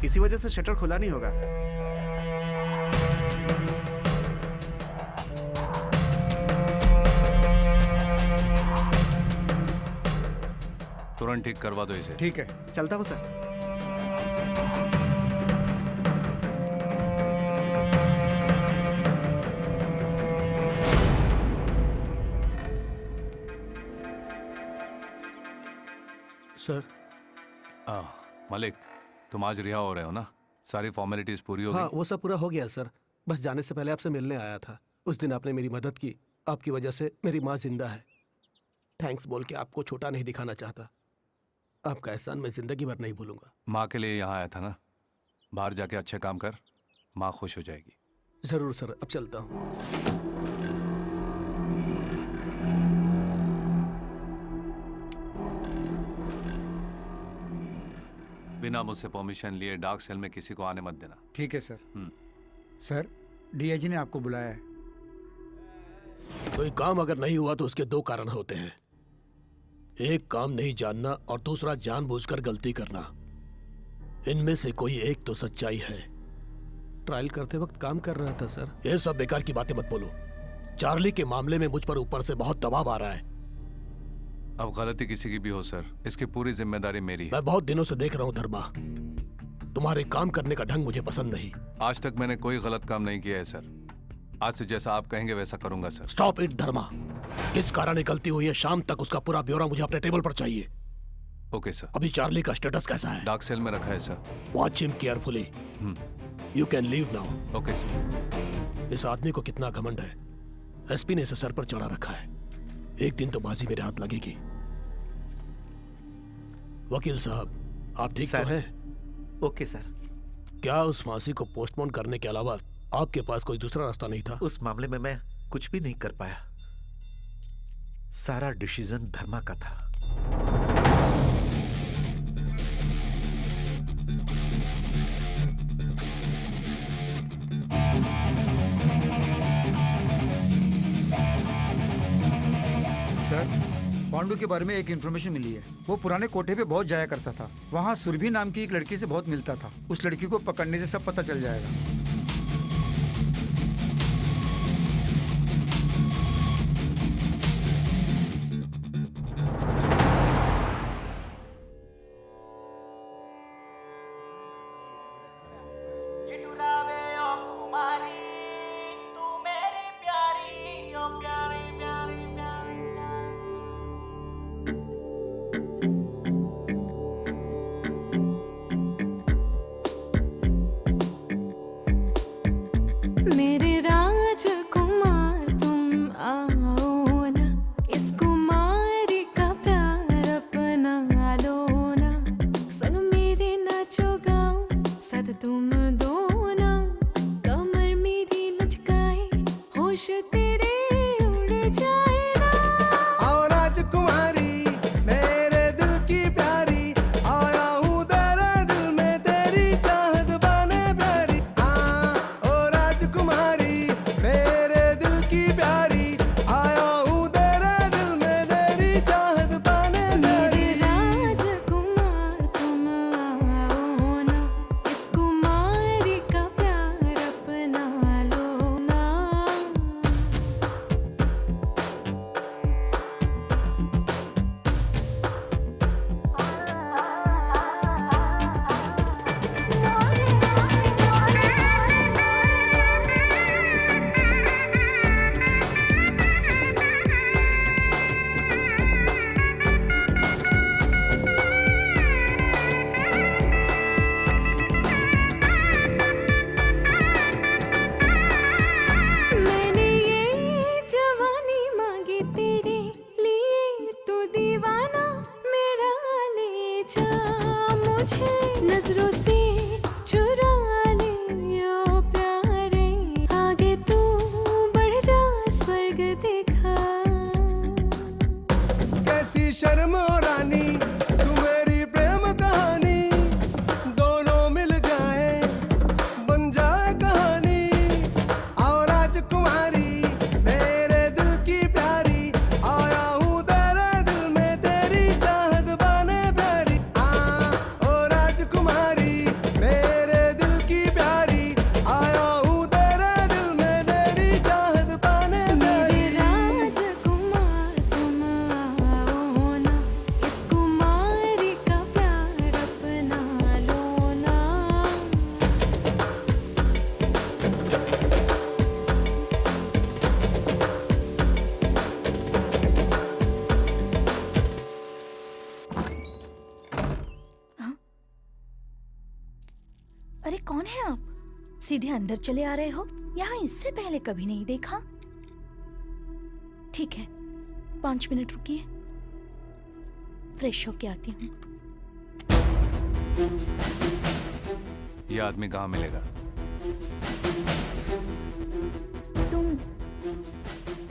इसी वजह से शटर खुला नहीं होगा। तुरंत ठीक करवा दो इसे। ठीक है, चलता हूँ सर। सर। मलिक, तुम आज रिहा हो रहे हो ना? सारी फॉर्मेलिटीज पूरी हो गई? हाँ, वो सब पूरा हो गया सर। बस जाने से पहले आपसे मिलने आया था। उस दिन आपने मेरी मदद की। आपकी वजह से मेरी माँ जिंदा है। थैंक्स बोल के आपको छोटा नहीं दिखाना चाहता। आपका एहसान मैं जिंदगी भर नहीं भूलूंगा। माँ के लिए यहाँ आया था ना। बाहर जाके अच्छे काम कर, माँ खुश हो जाएगी। जरूर सर, अब चलता हूँ। बिना मुझसे परमिशन लिए डार्क सेल में किसी को आने मत देना। ठीक है सर। सर, डीआईजी ने आपको बुलाया है। कोई काम अगर नहीं हुआ तो उसके दो कारण होते हैं। एक, काम नहीं जानना, और दूसरा, जानबूझकर गलती करना। इनमें से कोई एक तो सच्चाई है। ट्रायल करते वक्त काम कर रहा था सर। ये सब बेकार की बातें मत बोलो। चार्ली के मामले में मुझ पर ऊपर से बहुत दबाव आ रहा है। अब गलती किसी की भी हो सर, इसकी पूरी जिम्मेदारी मेरी है। मैं बहुत दिनों से देख रहा हूँ धर्मा, तुम्हारे काम करने का ढंग मुझे पसंद नहीं। आज तक मैंने कोई गलत काम नहीं किया है सर। आज से जैसा आप कहेंगे वैसा करूंगा सर। स्टॉप इट धर्मा। किस कारण गलती हुई है, शाम तक उसका पूरा ब्यौरा मुझे अपने टेबल पर चाहिए। Okay sir. अभी चार्ली का स्टेटस कैसा है? डार्क सेल में रखा है sir. Watch him carefully. You can leave now. Okay sir. इस आदमी को कितना घमंड है। एसपी ने इसे सर पर चढ़ा रखा है। एक दिन तो बाजी मेरे हाथ लगेगी। वकील साहब, आप ठीक तो हैं? Okay sir. क्या उस फांसी को पोस्टपोन करने के अलावा आपके पास कोई दूसरा रास्ता नहीं था? उस मामले में मैं कुछ भी नहीं कर पाया। सारा डिसीजन धर्मा का था। सर, पांडु के बारे में एक इन्फॉर्मेशन मिली है। वो पुराने कोठे पे बहुत जाया करता था। वहाँ सुरभि नाम की एक लड़की से बहुत मिलता था। उस लड़की को पकड़ने से सब पता चल जाएगा। नजरों से चुरा लियो प्यारे, आगे तू बढ़ जा स्वर्ग दिखा। कैसी शर्म रानी तू मेरी प्रेम कहानी, दोनों मिल जाए बन जाए कहानी। और राजकुमारी मेरे दिल की प्यारी, आया हूँ तेरे दिल में तेरी चाहत बाने प्यारी। ओ राजकुमारी मेरे दिल की प्यारी, आया हूँ तेरे दिल में तेरी चाहत बाने प्यारी। राजकुमार तुम आओ ना, इस कुमारी का प्यार अपना लो ना। अरे कौन है आप? सीधे अंदर चले आ रहे हो? यहाँ इससे पहले कभी नहीं देखा। ठीक है, 5 मिनट रुकिए, फ्रेश होके आती हूँ। ये आदमी कहाँ मिलेगा?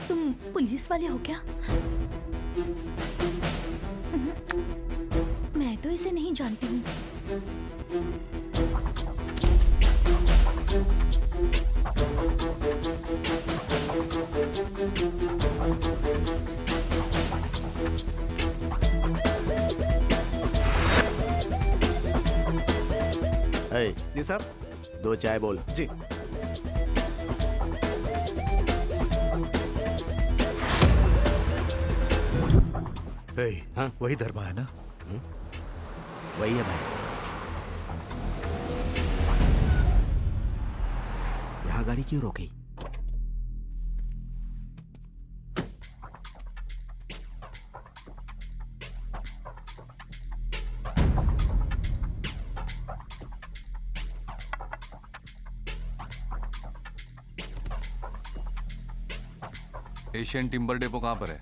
तुम पुलिस वाले हो क्या? मैं तो इसे नहीं जानती हूँ। जी साहब। 2 चाय बोल। जी। हाँ? वही धर्मा है ना? वही है भाई। यहाँ गाड़ी क्यों रोकी? एशियन टिम्बर डेपो कहाँ पर है?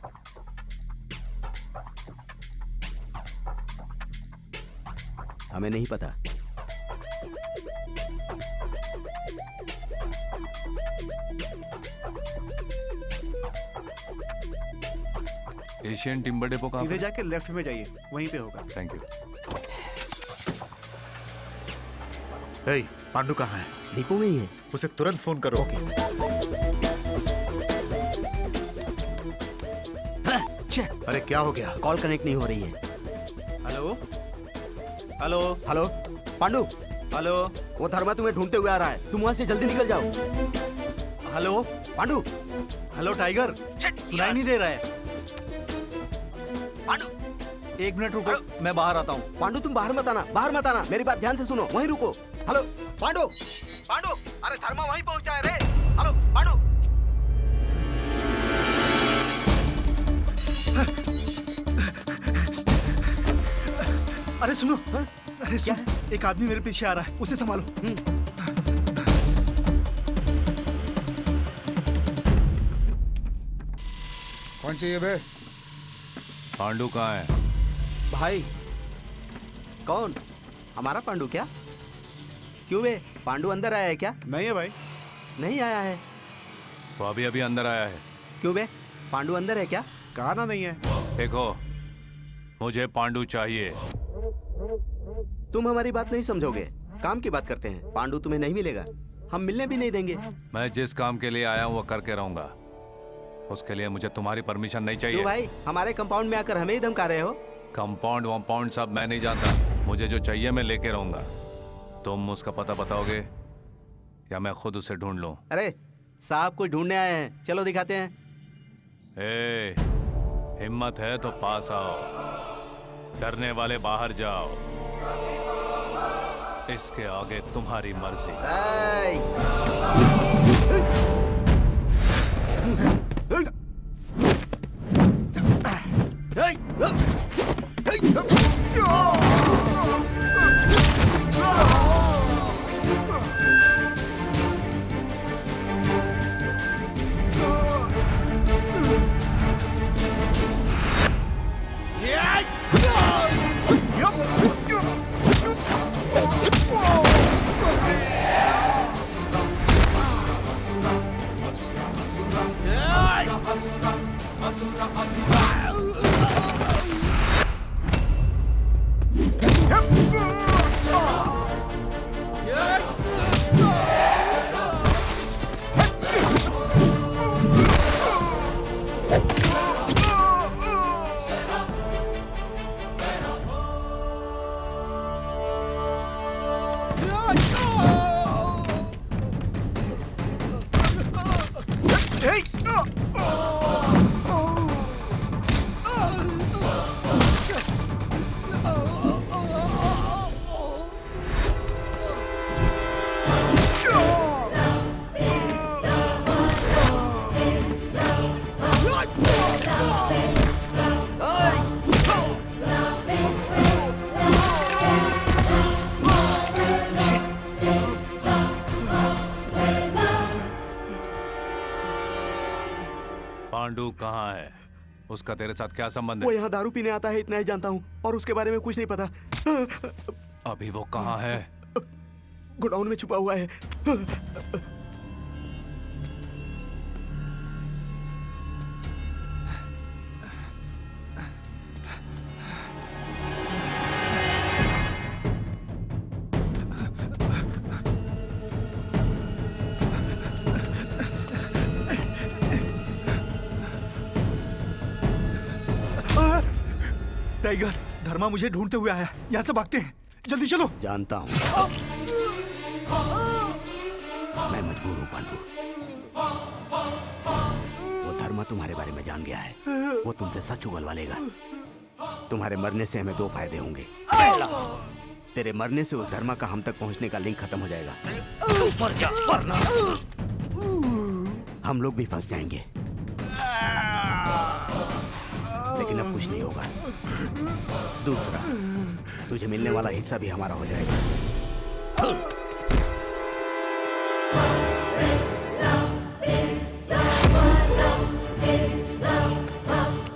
हमें नहीं पता। एशियन टिम्बर डेपो कहाँ सीधे पर? जाके लेफ्ट में जाइए, वहीं पे होगा। Thank you. पांडु कहाँ है? डिपो में ही है। उसे तुरंत फोन करो। अरे क्या हो गया? कॉल कनेक्ट नहीं हो रही है। Hello hello hello Pandu. Hello वो धर्मा तुम्हें ढूंढते हुए आ रहा है, तुम वहां से जल्दी निकल जाओ। हेलो पांडु। हेलो टाइगर, सुनाई नहीं दे रहा है। पांडु 1 मिनट रुको, मैं बाहर आता हूँ। पांडु तुम बाहर मत आना, बाहर मत आना, मेरी बात ध्यान से सुनो, वहीं रुको। हेलो पांडु। पांडु अरे धर्मा वहीं पहुंचा है रे। हेलो पांडु। अरे सुनो, अरे सुन, एक आदमी मेरे पीछे आ रहा है, उसे संभालो। कौन चाहिए बे? पांडु कहाँ है? भाई कौन? हमारा पांडु क्या? क्यों बे, पांडु अंदर आया है क्या? नहीं है भाई। नहीं आया है। वो अभी अभी अंदर आया है। क्यों बे, पांडु अंदर है क्या? कहा ना नहीं है। देखो, मुझे पांडु चाहिए। तुम हमारी बात नहीं समझोगे, काम की बात करते हैं। पांडु तुम्हें नहीं मिलेगा, हम मिलने भी नहीं देंगे। मैं जिस काम के लिए आया हूँ वो करके रहूंगा, उसके लिए मुझे तुम्हारी परमिशन नहीं चाहिए। क्यों भाई, हमारे कंपाउंड में आकर हमें ही धमका रहे हो? कंपाउंड वंपाउंड सब मैं नहीं जानता, मुझे जो चाहिए मैं लेके रहूंगा। तुम उसका पता बताओगे या मैं खुद उसे ढूंढ लूं? अरे साहब कोई ढूंढने आए हैं, चलो दिखाते हैं। ए, हिम्मत है तो पास आओ, डरने वाले बाहर जाओ, इसके आगे तुम्हारी मर्जी। पांडु कहाँ है? उसका तेरे साथ क्या संबंध वो है? यहाँ दारू पीने आता है, इतना ही जानता हूँ, और उसके बारे में कुछ नहीं पता। अभी वो कहाँ है? गोडाउन में छुपा हुआ है। टाइगर, धर्मा मुझे ढूंढते हुए आया। यहाँ से भागते हैं, जल्दी चलो। जानता हूँ, मैं मजबूर हूँ पांडु। वो धर्मा तुम्हारे बारे में जान गया है। वो तुमसे सच उगलवा लेगा। तुम्हारे मरने से हमें दो फायदे होंगे। पहला, तेरे मरने से उस धर्मा का हम तक पहुंचने का लिंक खत्म हो जाएगा। मर जा, वरना हम लोग भी फंस जाएंगे। लेकिन अब कुछ नहीं होगा। दूसरा, तुझे मिलने वाला हिस्सा भी हमारा हो जाएगा।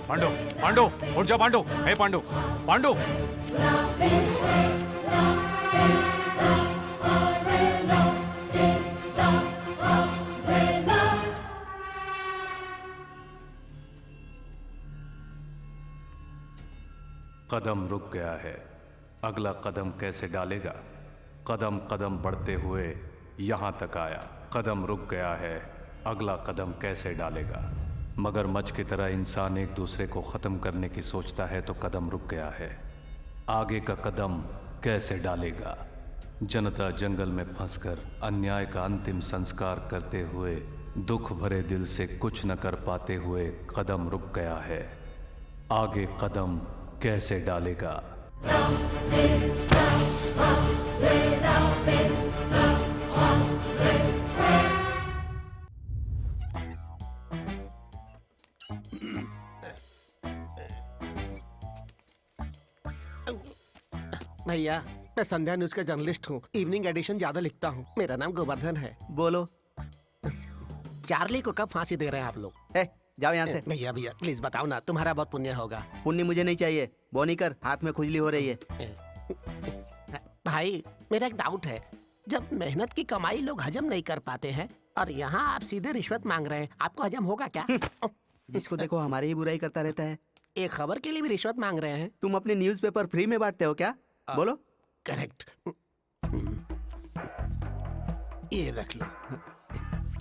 पांडु, पांडु, उठ जा पांडु। हे पांडु, पांडु। कदम रुक गया है, अगला कदम कैसे डालेगा? कदम कदम बढ़ते हुए यहाँ तक आया। कदम रुक गया है, अगला कदम कैसे डालेगा? मगरमच्छ की तरह इंसान एक दूसरे को ख़त्म करने की सोचता है तो कदम रुक गया है। आगे का कदम कैसे डालेगा? जनता जंगल में फंसकर अन्याय का अंतिम संस्कार करते हुए दुख भरे दिल से कुछ न कर पाते हुए कदम रुक गया है। आगे कदम कैसे डालेगा? भैया, मैं संध्या न्यूज का जर्नलिस्ट हूँ। इवनिंग एडिशन ज्यादा लिखता हूँ। मेरा नाम गोवर्धन है। बोलो। चार्ली को कब फांसी दे रहे हैं आप लोग? जाओ यहाँ से। भैया भैया प्लीज बताओ ना, तुम्हारा बहुत पुण्य होगा। पुण्य मुझे नहीं चाहिए। बोनी कर, हाथ में खुजली हो रही है। भाई, मेरा एक डाउट है। जब मेहनत की कमाई लोग हजम नहीं कर पाते हैं और यहाँ आप सीधे रिश्वत मांग रहे हैं, आपको हजम होगा क्या? जिसको देखो हमारी ही बुराई करता रहता है। एक खबर के लिए भी रिश्वत मांग रहे हैं? तुम अपने न्यूज़पेपर फ्री में बांटते हो क्या? बोलो। करेक्ट। ये रख लो।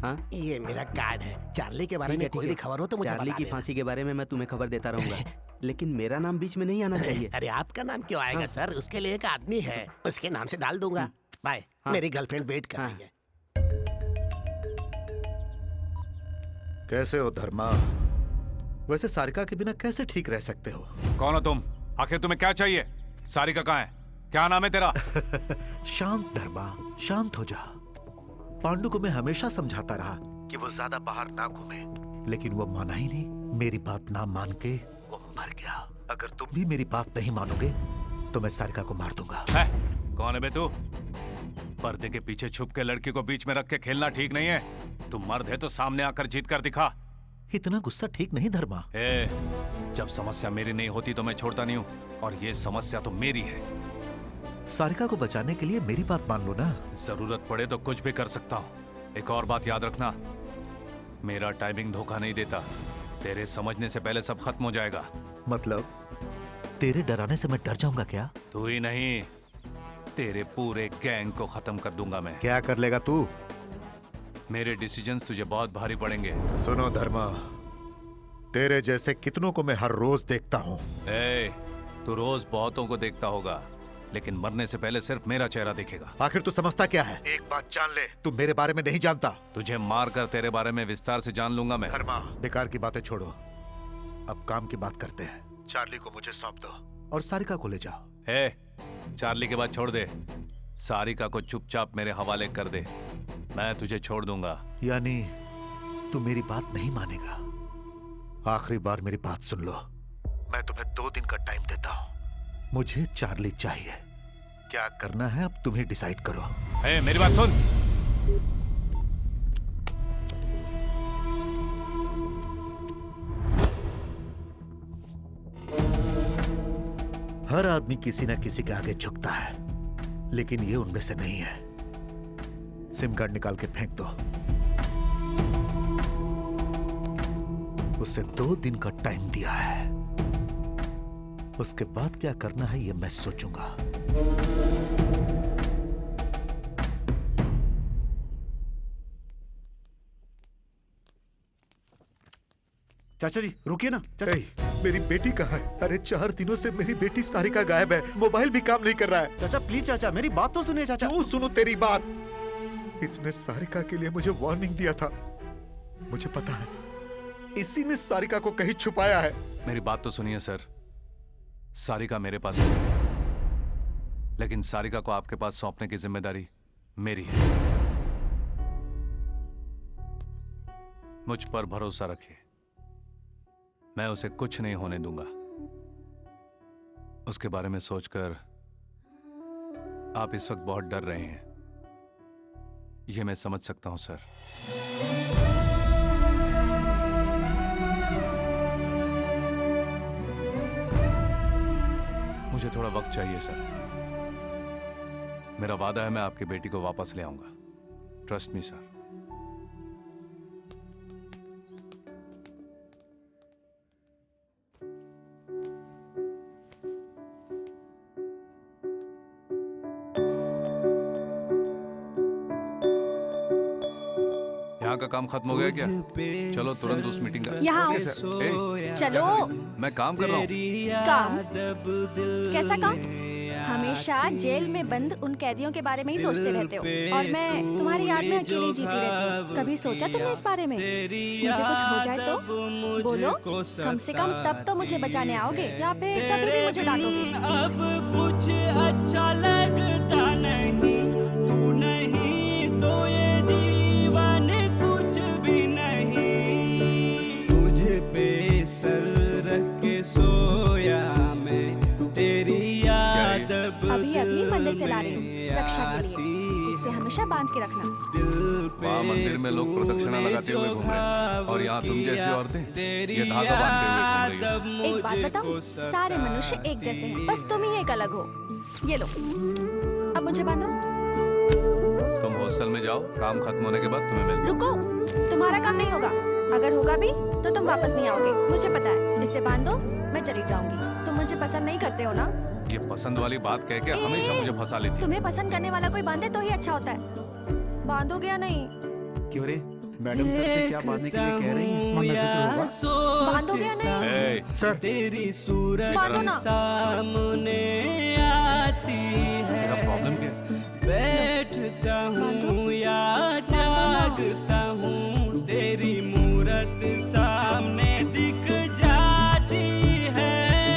हाँ? ये मेरा कार्ड है। चार्ली के बारे में कोई भी खबर हो तो मुझे चार्ली बता की देना। फांसी के बारे में मैं तुम्हें खबर देता रहूंगा। लेकिन मेरा नाम बीच में नहीं आना चाहिए। अरे आपका नाम क्यों आएगा सर? उसके लिए एक आदमी है, उसके नाम से डाल दूंगा। बाय। मेरी गर्लफ्रेंड वेट कर रही है। कैसे हो धर्मा? वैसे सारिका के बिना कैसे ठीक रह सकते हो? कौन हो तुम? आखिर तुम्हें क्या चाहिए? सारिका कहाँ है? क्या नाम है तेरा? शांत धर्मा, शांत हो जा। पांडु को मैं हमेशा समझाता रहा कि वो ज्यादा बाहर ना घूमे, लेकिन वो माना ही नहीं। मेरी बात ना मान के वो मर गया। अगर तुम भी मेरी बात नहीं मानोगे तो मैं सारिका को मार दूंगा। कौन है बे तू? पर्दे के पीछे छुप के लड़की को बीच में रख के खेलना ठीक नहीं है। तू मर्द है तो सामने आकर जीत कर दिखा। इतना गुस्सा ठीक नहीं धर्मा। जब समस्या मेरी नहीं होती तो मैं छोड़ता नहीं हूँ, और ये समस्या तो मेरी है। सारिका को बचाने के लिए मेरी बात मान लो ना। जरूरत पड़े तो कुछ भी कर सकता हूँ। एक और बात याद रखना, मेरा टाइमिंग धोखा नहीं देता। तेरे समझने से पहले सब खत्म हो जाएगा। मतलब तेरे डराने से मैं डर जाऊंगा क्या? तू ही नहीं, तेरे पूरे गैंग को खत्म कर दूंगा मैं। क्या कर लेगा तू? मेरे डिसीजंस तुझे बहुत भारी पड़ेंगे। सुनो धर्मा, तेरे जैसे कितनों को मैं हर रोज देखता हूँ। तू रोज बहुतों को देखता होगा, लेकिन मरने से पहले सिर्फ मेरा चेहरा दिखेगा। आखिर तू समझता क्या है? एक बात जान ले, तू मेरे बारे में नहीं जानता। तुझे मारकर तेरे बारे में विस्तार से जान लूंगा मैं। धर्मा, बेकार की बातें छोड़ो, अब काम की बात करते हैं। चार्ली को मुझे सौंप दो और सारिका को ले जाओ। हे, चार्ली के बाद छोड़ दे, सारिका को चुपचाप मेरे हवाले कर दे, मैं तुझे छोड़ दूंगा। यानी तू मेरी बात नहीं मानेगा? आखिरी बार मेरी बात सुन लो, मैं तुम्हें 2 दिन का टाइम देता हूं। मुझे चार्ली चाहिए। क्या करना है अब तुम ही डिसाइड करो। हे, मेरी बात सुन। हर आदमी किसी न किसी के आगे झुकता है, लेकिन ये उनमें से नहीं है। सिम कार्ड निकाल के फेंक दो। उसे 2 दिन का टाइम दिया है, उसके बाद क्या करना है ये मैं सोचूंगा। चाचा जी रुकिए ना। चाचा मेरी बेटी कहाँ है? अरे 4 दिनों से मेरी बेटी सारिका गायब है, मोबाइल भी काम नहीं कर रहा है। चाचा प्लीज चाचा, मेरी बात तो सुनिए चाचा। क्यों सुनो तेरी बात? इसने सारिका के लिए मुझे वार्निंग दिया था, मुझे पता है। इसी ने सारिका को कहीं छुपाया है। मेरी बात तो सुनिए सर, सारिका मेरे पास है, लेकिन सारिका को आपके पास सौंपने की जिम्मेदारी मेरी है। मुझ पर भरोसा रखिए, मैं उसे कुछ नहीं होने दूंगा। उसके बारे में सोचकर आप इस वक्त बहुत डर रहे हैं, यह मैं समझ सकता हूं सर। मुझे थोड़ा वक्त चाहिए सर। मेरा वादा है मैं आपकी बेटी को वापस ले आऊंगा। Trust me sir. यहाँ का काम खत्म हो गया क्या? चलो तुरंत उस मीटिंग का। यहाँ आओ। चलो। मैं काम कर रहा हूँ। काम? कैसा काम? हमेशा जेल में बंद उन कैदियों के बारे में ही सोचते रहते हो, और मैं तुम्हारी याद में अकेली जीती रहती हूँ। कभी सोचा तुमने इस बारे में? मुझे कुछ हो जाए तो बोलो, कम से कम तब तो मुझे बचाने आओगे, या फिर तभी भी मुझे डांटोगे। अब कुछ अच्छा लगता नहीं, तू नहीं तो ये जीवन कुछ भी नहीं। तुझे पे सर रख के सोया मैं, तेरी याद अभी मंदिर से ला रही हूँ रक्षा के लिए, इसे हमेशा बांध के रखना। वहाँ मंदिर में लोग प्रदक्षिणा लगाते हुए घूम रहे हैं, और यहाँ तुम जैसी औरतें ये धागा बांधते हुए घूम रही हो। एक बात बताऊं, सारे मनुष्य एक जैसे हैं, बस तुम ही एक अलग हो। ये लो, अब मुझे बांधो। तुम हॉस्टल में जाओ, काम खत्म होने के बाद तुम्हें मिल। रुको, तुम्हारा काम नहीं होगा। अगर होगा भी तो तुम वापस नहीं आओगे, मुझे पता है। इसे बांधो, मैं चली जाऊंगी। तुम मुझे पसंद नहीं करते हो ना? ये पसंद वाली बात कह के हमेशा मुझे फंसा लेती है। तुम्हें पसंद करने वाला कोई बांधे तो ही अच्छा होता है। बांधोगे या नहीं? क्यों रे, मैडम सर से क्या बांधने के लिए कह रही हैं? मंगलसूत्र होगा। बांधोगे या नहीं? सर तेरी सूरत बांधो ना। सामने आती है। मेरा प्रॉब्लम क्या? बैठता हूँ या जागता हूँ, तेरी मूरत सामने दिख जाती है।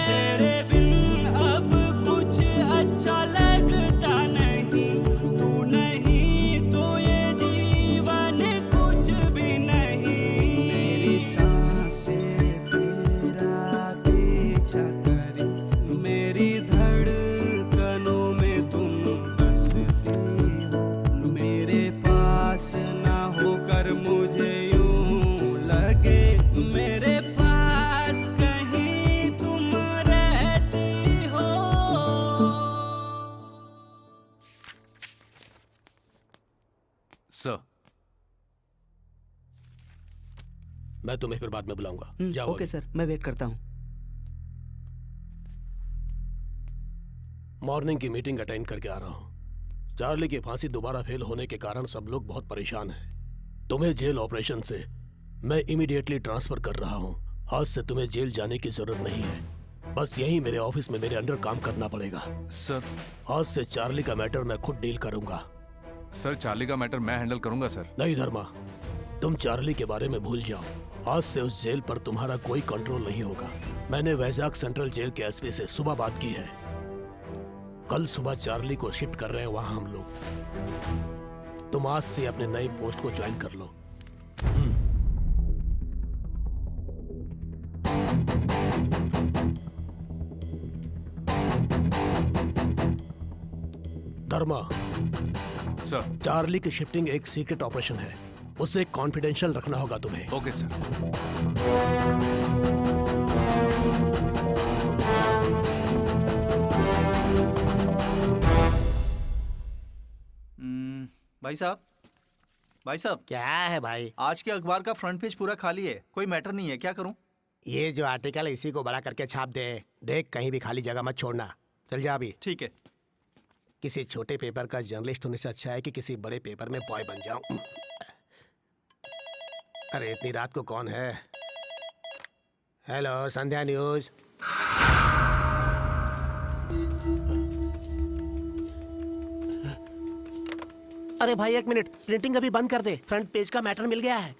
तेरे बिन अब कुछ अच्छा लगता नहीं, तू नहीं तो ये जीवन कुछ भी नहीं। मेरी सांसें तेरा पीछा करी, मेरी धड़कनों में तुम बसती हो। मेरे पास ना होकर मुझे यूं लगे, मेरे पास कहीं तुम रहती हो। सर, मैं तुम्हें फिर बाद में बुलाऊंगा। जाओ। ओके सर, मैं वेट करता हूँ। मॉर्निंग की मीटिंग अटेंड करके आ रहा हूँ। चार्ली की फांसी दोबारा फेल होने के कारण सब लोग बहुत परेशान हैं। तुम्हें जेल ऑपरेशन से मैं इमीडिएटली ट्रांसफर कर रहा हूँ। आज से तुम्हें जेल जाने की जरूरत नहीं है। बस यही मेरे ऑफिस में मेरे अंडर काम करना पड़ेगा। सर आज से चार्ली का मैटर मैं खुद डील करूंगा। सर चार्ली का मैटर मैं हैंडल करूंगा सर। नहीं धर्मा, तुम चार्ली के बारे में भूल जाओ। आज से उस जेल पर तुम्हारा कोई कंट्रोल नहीं होगा। मैंने वैजाग सेंट्रल जेल के एसपी से सुबह बात की है। कल सुबह चार्ली को शिफ्ट कर रहे हैं वहां हम लोग। तुम आज से अपने नए पोस्ट को ज्वाइन कर लो। धर्मा सर, चार्ली की शिफ्टिंग एक सीक्रेट ऑपरेशन है, उसे कॉन्फिडेंशियल रखना होगा तुम्हें। Okay sir. भाई साहब, भाई साहब। क्या है भाई? आज के अखबार का फ्रंट पेज पूरा खाली है, कोई मैटर नहीं है, क्या करूं? ये जो आर्टिकल है इसी को बड़ा करके छाप दे। देख कहीं भी खाली जगह मत छोड़ना। चल जा अभी। ठीक है। किसी छोटे पेपर का जर्नलिस्ट होने से अच्छा है कि किसी बड़े पेपर में बॉय बन जाऊं। अरे इतनी रात को कौन है? हेलो, संध्या न्यूज। अरे भाई एक मिनट, प्रिंटिंग अभी बंद कर दे, फ्रंट पेज का मैटर मिल गया है।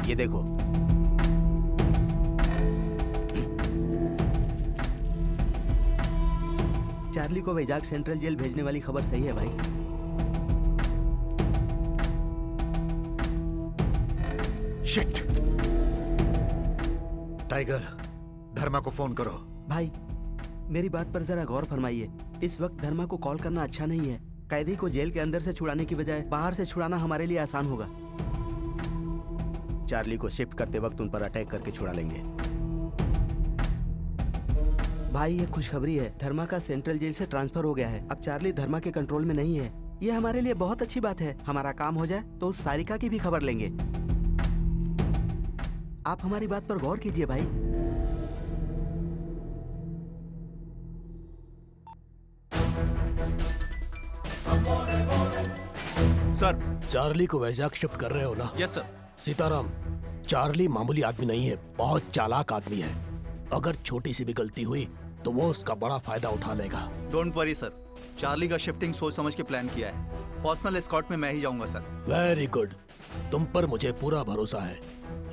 ये देखो, चार्ली को वैजाग सेंट्रल जेल भेजने वाली खबर सही है भाई। शिट! टाइगर, धर्मा को फोन करो। भाई मेरी बात पर जरा गौर फरमाइए। इस वक्त धर्मा को कॉल करना अच्छा नहीं है। कैदी को जेल के अंदर से छुड़ाने की बजाय बाहर से छुड़ाना हमारे लिए आसान होगा। चार्ली को शिफ्ट करते वक्त उन पर अटैक करके छुड़ा लेंगे। भाई ये खुशखबरी है, धर्मा का सेंट्रल जेल से ट्रांसफर हो गया है। अब चार्ली धर्मा के कंट्रोल में नहीं है। ये हमारे लिए बहुत अच्छी बात है। हमारा काम हो जाए तो उस सारिका की भी खबर लेंगे। आप हमारी बात पर गौर कीजिए भाई। सर, चार्ली को वैजाग शिफ्ट कर रहे हो ना? Yes sir. सीताराम, चार्ली मामूली आदमी नहीं है, बहुत चालाक आदमी है। अगर छोटी सी भी गलती हुई तो वो उसका बड़ा फायदा उठा लेगा। डोंट वरी सर, चार्ली का शिफ्टिंग सोच समझ के प्लान किया है। पर्सनल एस्कॉर्ट में मैं ही जाऊंगा सर। वेरी गुड, तुम पर मुझे पूरा भरोसा है,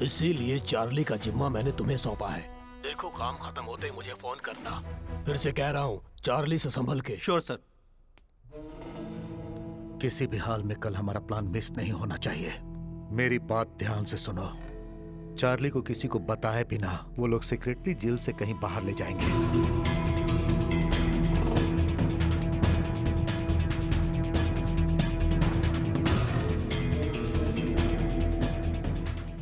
इसीलिए चार्ली का जिम्मा मैंने तुम्हें सौंपा है। देखो काम खत्म होते ही मुझे फोन करना। फिर से कह रहा हूँ, चार्ली से संभल के। Sure sir. किसी भी हाल में कल हमारा प्लान मिस नहीं होना चाहिए। मेरी बात ध्यान से सुनो। चार्ली को किसी को बताए बिना वो लोग सीक्रेटली जेल से कहीं बाहर ले जाएंगे।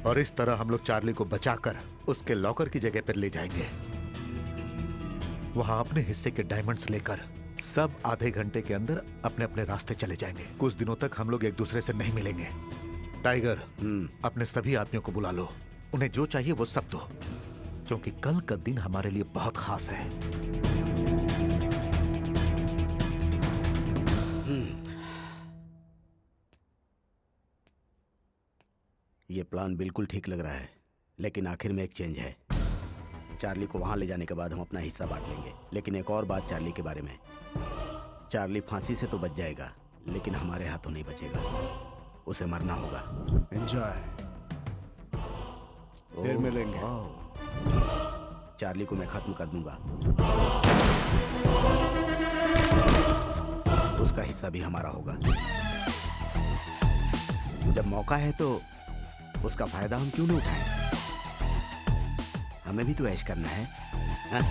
और इस तरह हम लोग चार्ली को बचाकर उसके लॉकर की जगह पर ले जाएंगे। वहां अपने हिस्से के डायमंड्स लेकर सब आधे घंटे के अंदर अपने अपने रास्ते चले जाएंगे। कुछ दिनों तक हम लोग एक दूसरे से नहीं मिलेंगे। टाइगर, अपने सभी आदमियों को बुला लो, उन्हें जो चाहिए वो सब दो, क्योंकि कल का दिन हमारे लिए बहुत खास है। ये प्लान बिल्कुल ठीक लग रहा है, लेकिन आखिर में एक चेंज है। चार्ली को वहां ले जाने के बाद हम अपना हिस्सा बांट लेंगे। लेकिन एक और बात चार्ली के बारे में, चार्ली फांसी से तो बच जाएगा, लेकिन हमारे हाथों नहीं बचेगा। उसे मरना होगा। एंजॉय, फिर मिलेंगे। चार्ली को मैं खत्म कर दूंगा, उसका हिस्सा भी हमारा होगा। जब मौका है तो उसका फायदा हम क्यों न उठाएं? हमें भी तो ऐश करना है, हाँ?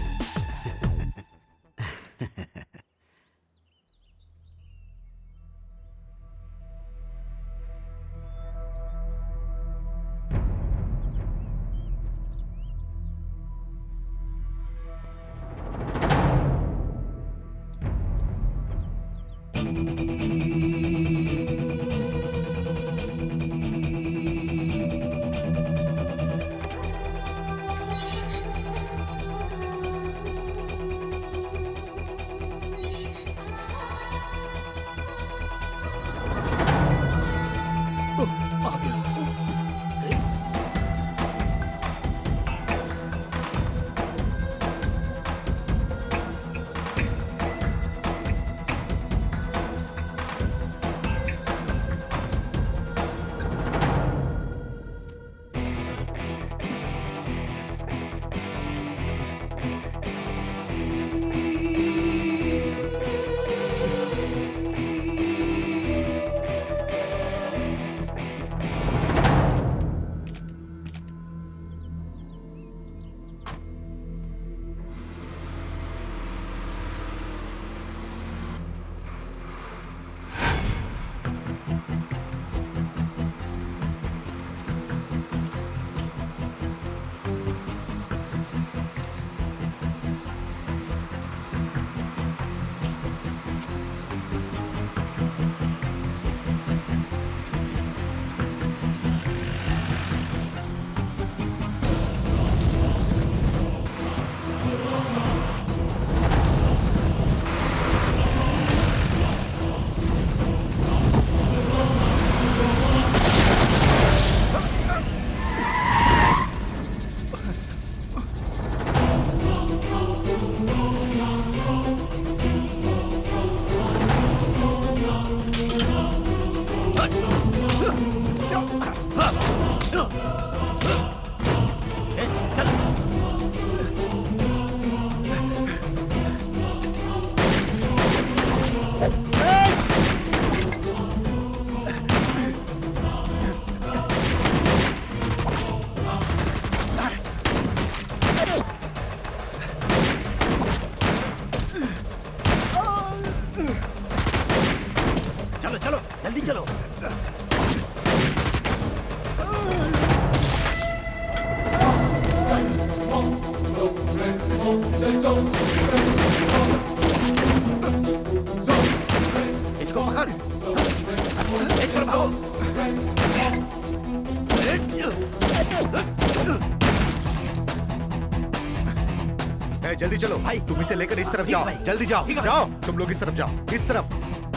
जल्दी चलो भाई, तुम इसे लेकर इस तरफ जाओ, जल्दी जाओ, जाओ तुम लोग इस तरफ जाओ, इस तरफ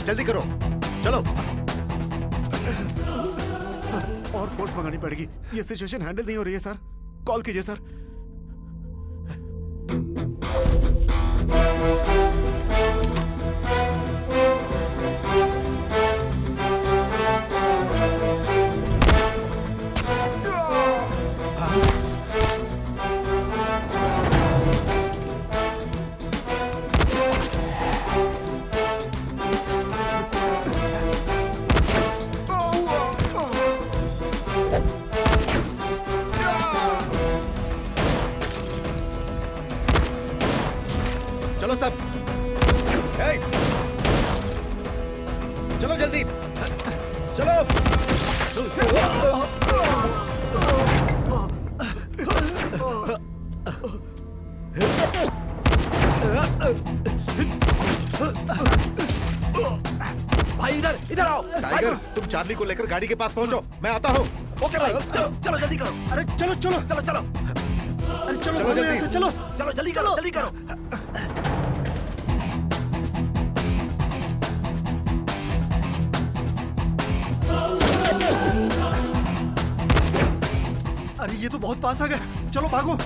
जल्दी करो, चलो। सर और फोर्स मंगानी पड़ेगी, ये सिचुएशन हैंडल नहीं हो रही है सर, कॉल कीजिए सर। चलो सब, हे! चलो जल्दी, चलो। भाई इधर इधर आओ। टाइगर, तुम चार्ली को लेकर गाड़ी के पास पहुंचो, मैं आता हूँ। ओके भाई, चलो चलो जल्दी करो। अरे चलो चलो चलो चलो, अरे चलो चलो जल्दी। चलो चलो जल्दी करो, जल्दी करो। अरे ये तो बहुत पास आ गए, चलो भागो।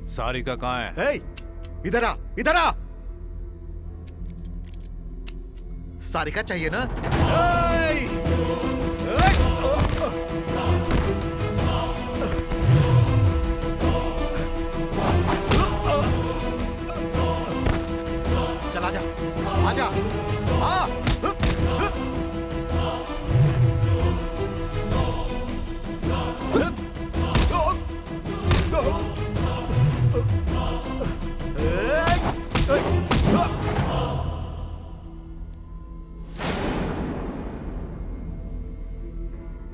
सारिका कहाँ है? इधर आ, इधर आ। सारिका चाहिए ना? चल आजा, आजा, आ।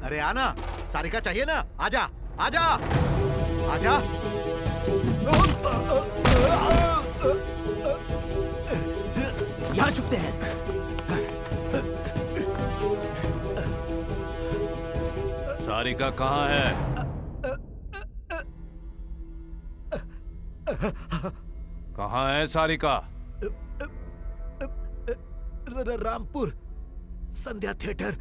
अरे आना, सारिका चाहिए ना? आजा, आजा, आजा। यहाँ छुपते हैं। सारिका कहाँ है? कहाँ है सारिका? रामपुर संध्या थिएटर।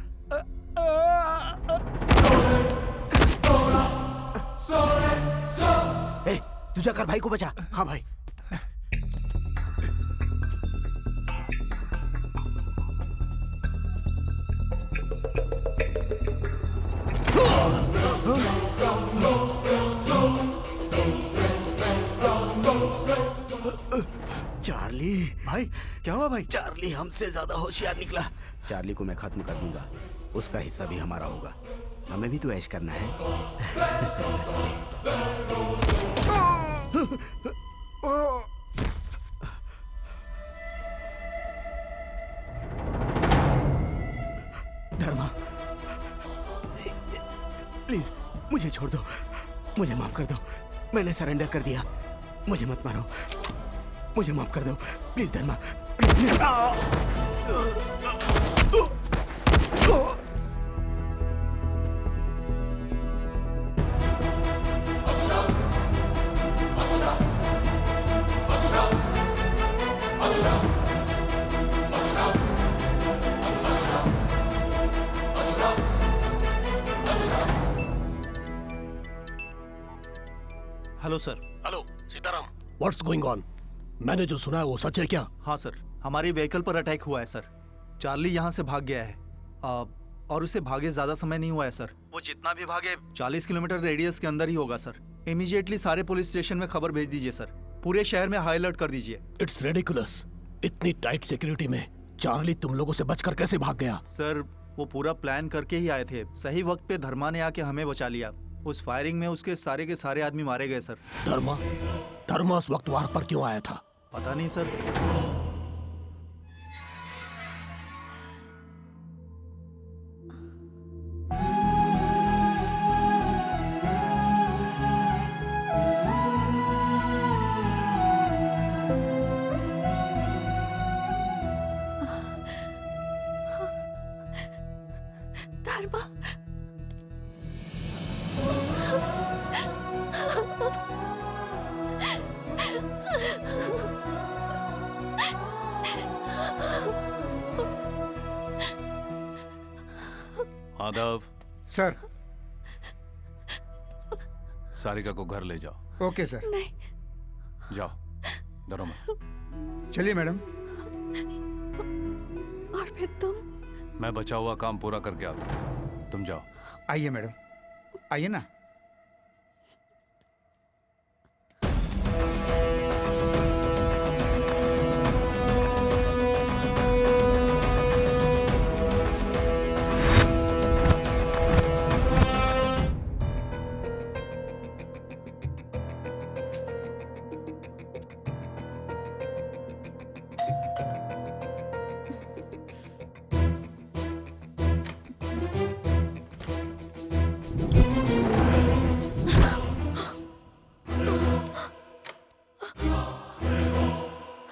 ए, तू जाकर भाई को बचा। हाँ भाई। चार्ली भाई क्या हुआ भाई? चार्ली हमसे ज्यादा होशियार निकला। चार्ली को मैं खत्म कर दूंगा, उसका हिस्सा भी हमारा होगा। हमें भी तो ऐश करना है। धर्मा, प्लीज मुझे छोड़ दो, मुझे माफ कर दो। मैंने सरेंडर कर दिया, मुझे मत मारो, मुझे माफ कर दो please Dharma. Hello sir. Hello Sitaram, what's going on? मैंने जो सुना है वो सच है क्या? हाँ सर, हमारी व्हीकल पर अटैक हुआ है सर। चार्ली यहाँ से भाग गया है और उसे भागे ज्यादा समय नहीं हुआ है सर। वो जितना भी भागे 40 किलोमीटर रेडियस के अंदर ही होगा सर। इमीडिएटली सारे पुलिस स्टेशन में खबर भेज दीजिए सर। पूरे शहर में हाई अलर्ट कर दीजिए। इट्स रेडिकुलस, इतनी टाइट सिक्योरिटी में चार्ली तुम लोगों से बचकर कैसे भाग गया? सर वो पूरा प्लान करके ही आए थे। सही वक्त पे धर्मा ने आके हमें बचा लिया। उस फायरिंग में उसके सारे के सारे आदमी मारे गए सर। धर्मा उस वक्त वहां पर क्यों आया था? पता नहीं सर। धर्मा। आदव, सर। सारिका को घर ले जाओ। Okay sir. नहीं। जाओ, डरो मत। चलिए मैडम। और फिर तुम? मैं बचा हुआ काम पूरा करके आता हूँ, तुम जाओ। आइए मैडम, आइए ना।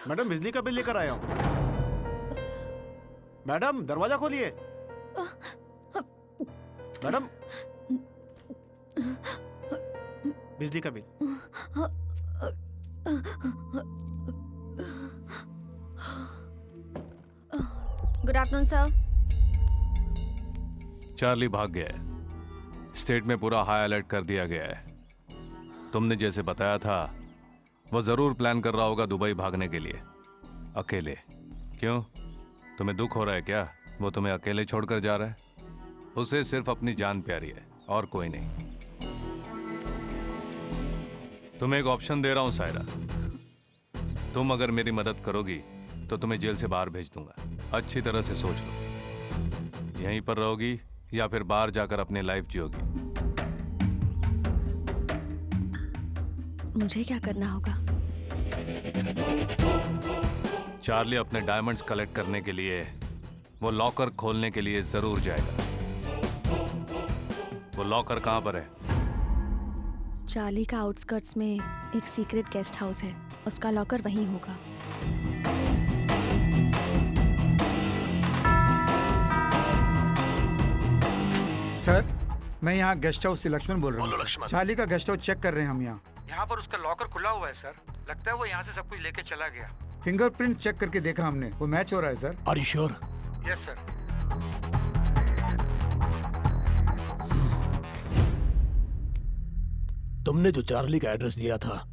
मैडम बिजली का बिल लेकर आया हूँ। मैडम दरवाजा खोलिए। मैडम बिजली का bill. Good afternoon sir. Charlie भाग गया है। स्टेट में पूरा हाई अलर्ट कर दिया गया है। तुमने जैसे बताया था वो जरूर प्लान कर रहा होगा दुबई भागने के लिए, अकेले। क्यों, तुम्हें दुख हो रहा है क्या? वो तुम्हें अकेले छोड़कर जा रहा है? उसे सिर्फ अपनी जान प्यारी है और कोई नहीं। तुम्हें एक ऑप्शन दे रहा हूं सायरा, तुम अगर मेरी मदद करोगी तो तुम्हें जेल से बाहर भेज दूंगा। अच्छी तरह से सोच लो, यहीं पर रहोगी या फिर बाहर जाकर अपनी लाइफ जियोगी। मुझे क्या करना होगा? चार्ली अपने डायमंड्स कलेक्ट करने के लिए वो लॉकर खोलने के लिए जरूर जाएगा। वो लॉकर कहां पर है? चार्ली का आउटस्कर्ट्स में एक सीक्रेट गेस्ट हाउस है, उसका लॉकर वहीं होगा। सर, मैं यहाँ गेस्ट हाउस से लक्ष्मण बोल रहा हूँ। चार्ली का गेस्ट हाउस चेक कर रहे हैं हम यहाँ पर उसका लॉकर खुला हुआ है सर। लगता है वो यहाँ से सब कुछ लेके चला गया। फिंगरप्रिंट चेक करके देखा हमने, वो मैच हो रहा है sir. Are you sure? Yes sir. तुमने जो चार्ली का एड्रेस दिया था,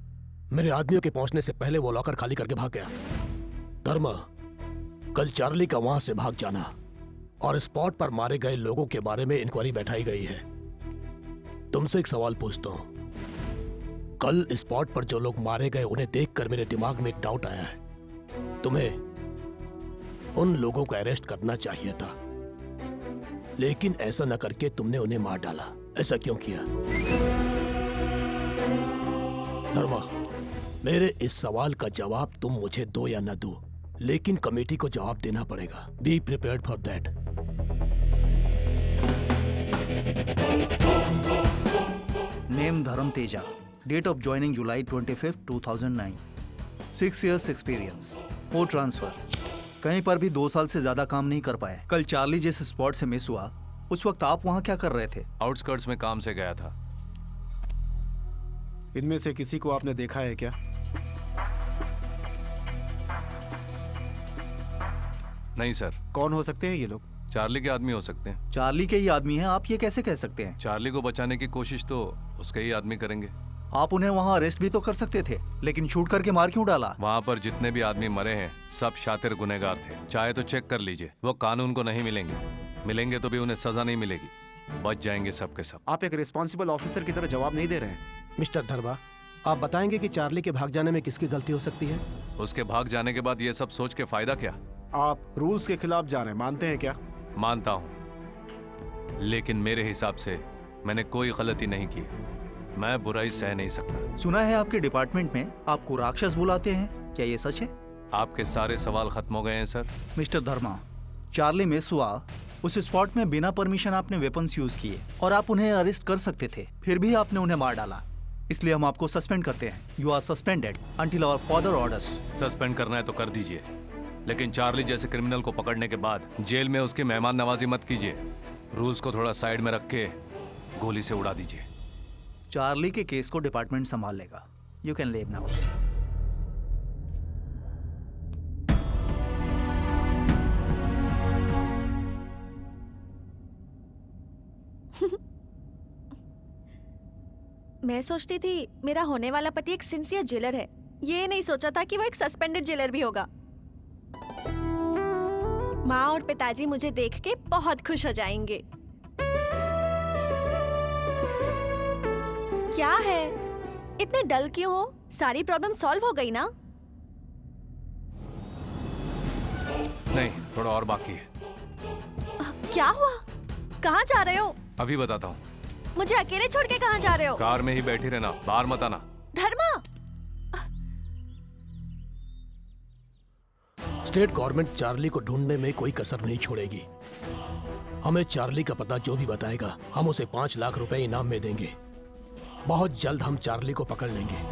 मेरे आदमियों के पहुंचने से पहले वो लॉकर खाली करके भाग गया। धर्मा, कल चार्ली का वहां से भाग जाना और स्पॉट पर मारे गए लोगों के बारे में इंक्वायरी बैठाई गई है। तुमसे एक सवाल पूछता हूं, कल स्पॉट पर जो लोग मारे गए उन्हें देखकर मेरे दिमाग में एक डाउट आया है। तुम्हें उन लोगों को अरेस्ट करना चाहिए था, लेकिन ऐसा न करके तुमने उन्हें मार डाला। ऐसा क्यों किया? धर्मा, मेरे इस सवाल का जवाब तुम मुझे दो या न दो, लेकिन कमेटी को जवाब देना पड़ेगा। Be prepared for that. Name Dharm Teja, date of joining July 25, 2009, 6 years experience, 4 transfer. कहीं पर भी 2 साल से ज्यादा काम नहीं कर पाए। कल चार्ली जिस स्पॉट से मिस हुआ, उस वक्त आप वहां क्या कर रहे थे? आउटस्कर्ट्स में काम से गया था। इनमें से किसी को आपने देखा है क्या? नहीं सर। कौन हो सकते हैं ये लोग? चार्ली के आदमी हो सकते हैं। चार्ली के ही आदमी हैं, आप ये कैसे कह सकते हैं? चार्ली को बचाने की कोशिश तो उसके ही आदमी करेंगे। आप उन्हें वहां अरेस्ट भी तो कर सकते थे, लेकिन शूट करके मार क्यों डाला? वहां पर जितने भी आदमी मरे हैं सब शातिर गुनहगार थे। चाहे तो चेक कर लीजिए, वो कानून को नहीं मिलेंगे। मिलेंगे तो भी उन्हें सजा नहीं मिलेगी, बच जाएंगे सब के सब। आप एक रिस्पॉन्सिबल ऑफिसर की तरह जवाब नहीं दे रहे हैं। मिस्टर धर्मा, आप बताएंगे कि चार्ली के भाग जाने में किसकी गलती हो सकती है? उसके भाग जाने के बाद ये सब सोच के फायदा क्या? आप रूल्स के खिलाफ जा रहे हैं, मानते हैं क्या? मानता हूं, लेकिन मेरे हिसाब से मैंने कोई गलती नहीं की। मैं बुराई सह नहीं सकता। सुना है आपके डिपार्टमेंट में आपको राक्षस बुलाते हैं, क्या ये सच है? आपके सारे सवाल खत्म हो गए हैं सर। मिस्टर धर्मा, चार्ली मिस हुआ, उस स्पॉट में बिना परमिशन आपने वेपन्स यूज किए और आप उन्हें अरेस्ट कर सकते थे, फिर भी आपने उन्हें मार डाला। इसलिए हम आपको सस्पेंड करते हैं। You are suspended until our further orders. Suspend करना है तो कर दीजिए, लेकिन चार्ली जैसे क्रिमिनल को पकड़ने के बाद जेल में उसकी मेहमान नवाजी मत कीजिए। रूल्स को थोड़ा साइड में रख के गोली से उड़ा दीजिए। चार्ली के केस को डिपार्टमेंट संभाल लेगा। You can leave now. मैं सोचती थी मेरा होने वाला पति एक सिंसियर जेलर है, ये नहीं सोचा था कि वो एक सस्पेंडेड जेलर भी होगा। माँ और पिताजी मुझे देख के बहुत खुश हो जाएंगे। क्या है, इतने डल क्यों हो? सारी प्रॉब्लम सॉल्व हो गई ना? नहीं, थोड़ा और बाकी है। क्या हुआ? कहाँ जा रहे हो? अभी बताता हूँ। मुझे अकेले छोड़ के कहाँ जा रहे हो? कार में ही बैठी रहना, बाहर मत आना। धर्मा! स्टेट गवर्नमेंट चार्ली को ढूंढने में कोई कसर नहीं छोड़ेगी। हमें चार्ली का पता जो भी बताएगा हम उसे 5 लाख रुपए इनाम में देंगे। बहुत जल्द हम चार्ली को पकड़ लेंगे।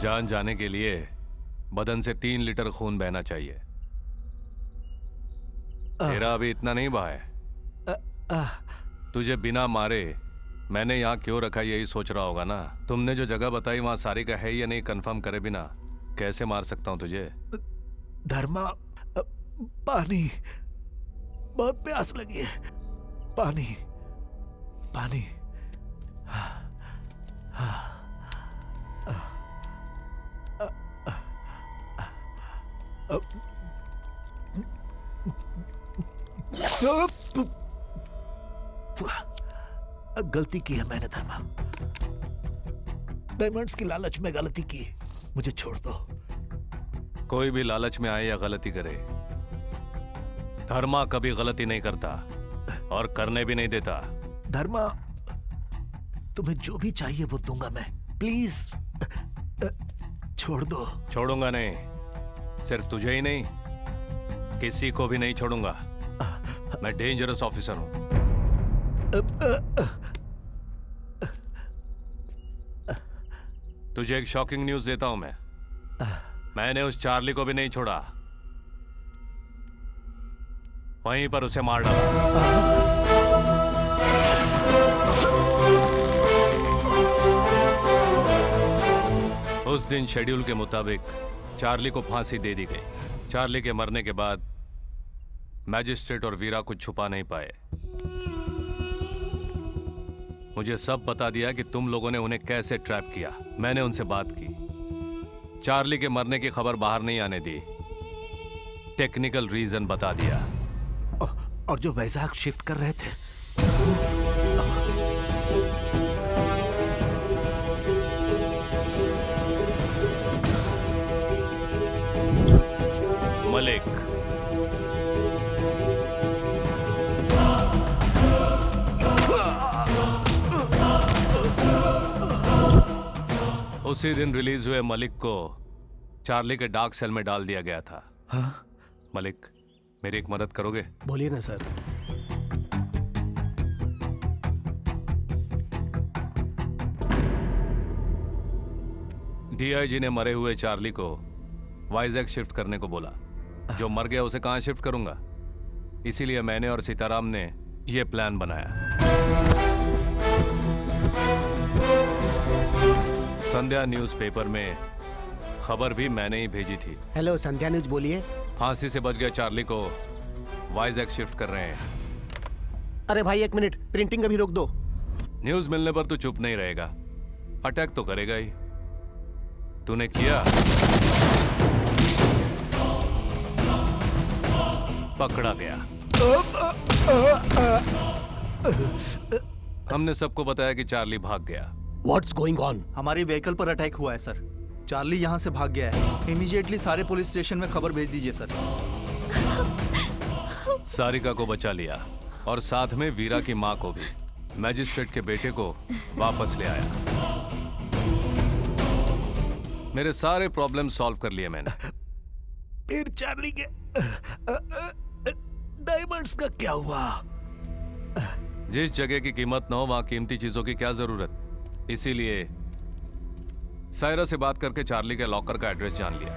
जान जाने के लिए बदन से 3 लीटर खून बहना चाहिए। तेरा अभी इतना नहीं बहा है। तुझे बिना मारे मैंने यहाँ क्यों रखा यही सोच रहा होगा ना। तुमने जो जगह बताई वहां सारिका है या नहीं कंफर्म करे बिना कैसे मार सकता हूँ तुझे। धर्मा, पानी, बहुत प्यास लगी है। पानी, पानी। गलती की है मैंने धर्मा, डायमंड्स की लालच में गलती की। मुझे छोड़ दो। कोई भी लालच में आए या गलती करे, धर्मा कभी गलती नहीं करता और करने भी नहीं देता। धर्मा, तुम्हें जो भी चाहिए वो दूंगा मैं। प्लीज छोड़ दो। छोड़ूंगा नहीं, सिर्फ तुझे ही नहीं किसी को भी नहीं छोड़ूंगा। मैं डेंजरस ऑफिसर हूं। तुझे एक शॉकिंग न्यूज देता हूं मैं। मैंने उस चार्ली को भी नहीं छोड़ा, वहीं पर उसे मार डाला। उस दिन शेड्यूल के मुताबिक चार्ली को फांसी दे दी गई। चार्ली के मरने के बाद मैजिस्ट्रेट और वीरा कुछ छुपा नहीं पाए। मुझे सब बता दिया कि तुम लोगों ने उन्हें कैसे ट्रैप किया। मैंने उनसे बात की, चार्ली के मरने की खबर बाहर नहीं आने दी, टेक्निकल रीजन बता दिया। और जो वैजाग शिफ्ट कर रहे थे, मलिक, उसी दिन रिलीज हुए मलिक को चार्ली के डार्क सेल में डाल दिया गया था। हाँ? मलिक, मेरी एक मदद करोगे? बोलिए ना सर। डीआईजी ने मरे हुए चार्ली को वाइजैक शिफ्ट करने को बोला। जो मर गया उसे कहां शिफ्ट करूंगा, इसीलिए मैंने और सीताराम ने यह प्लान बनाया। संध्या न्यूज़पेपर में खबर भी मैंने ही भेजी थी। हेलो, संध्या न्यूज बोलिए। फांसी से बच गया चार्ली को वाइजैक शिफ्ट कर रहे हैं। अरे भाई एक मिनट, प्रिंटिंग अभी रोक दो। न्यूज मिलने पर तू चुप नहीं रहेगा, अटैक तो करेगा ही। तूने किया, पकड़ा गया। हमने सबको बताया कि चार्ली भाग गया। What's going on? हमारी व्हीकल पर अटैक हुआ है सर। चार्ली यहाँ से भाग गया है। इमीडिएटली सारे पुलिस स्टेशन में खबर भेज दीजिए सर। सारिका को बचा लिया और साथ में वीरा की माँ को भी। मैजिस्ट्रेट के बेटे को वापस ले आया। मेरे सारे प्रॉब्लम सॉल्व कर लिए मैंने। फिर चार्ली के डायमंड्स का क्या हुआ? जिस जगह की कीमत न हो वहां कीमती चीजों की क्या जरूरत, इसीलिए सायरा से बात करके चार्ली के लॉकर का एड्रेस जान लिया।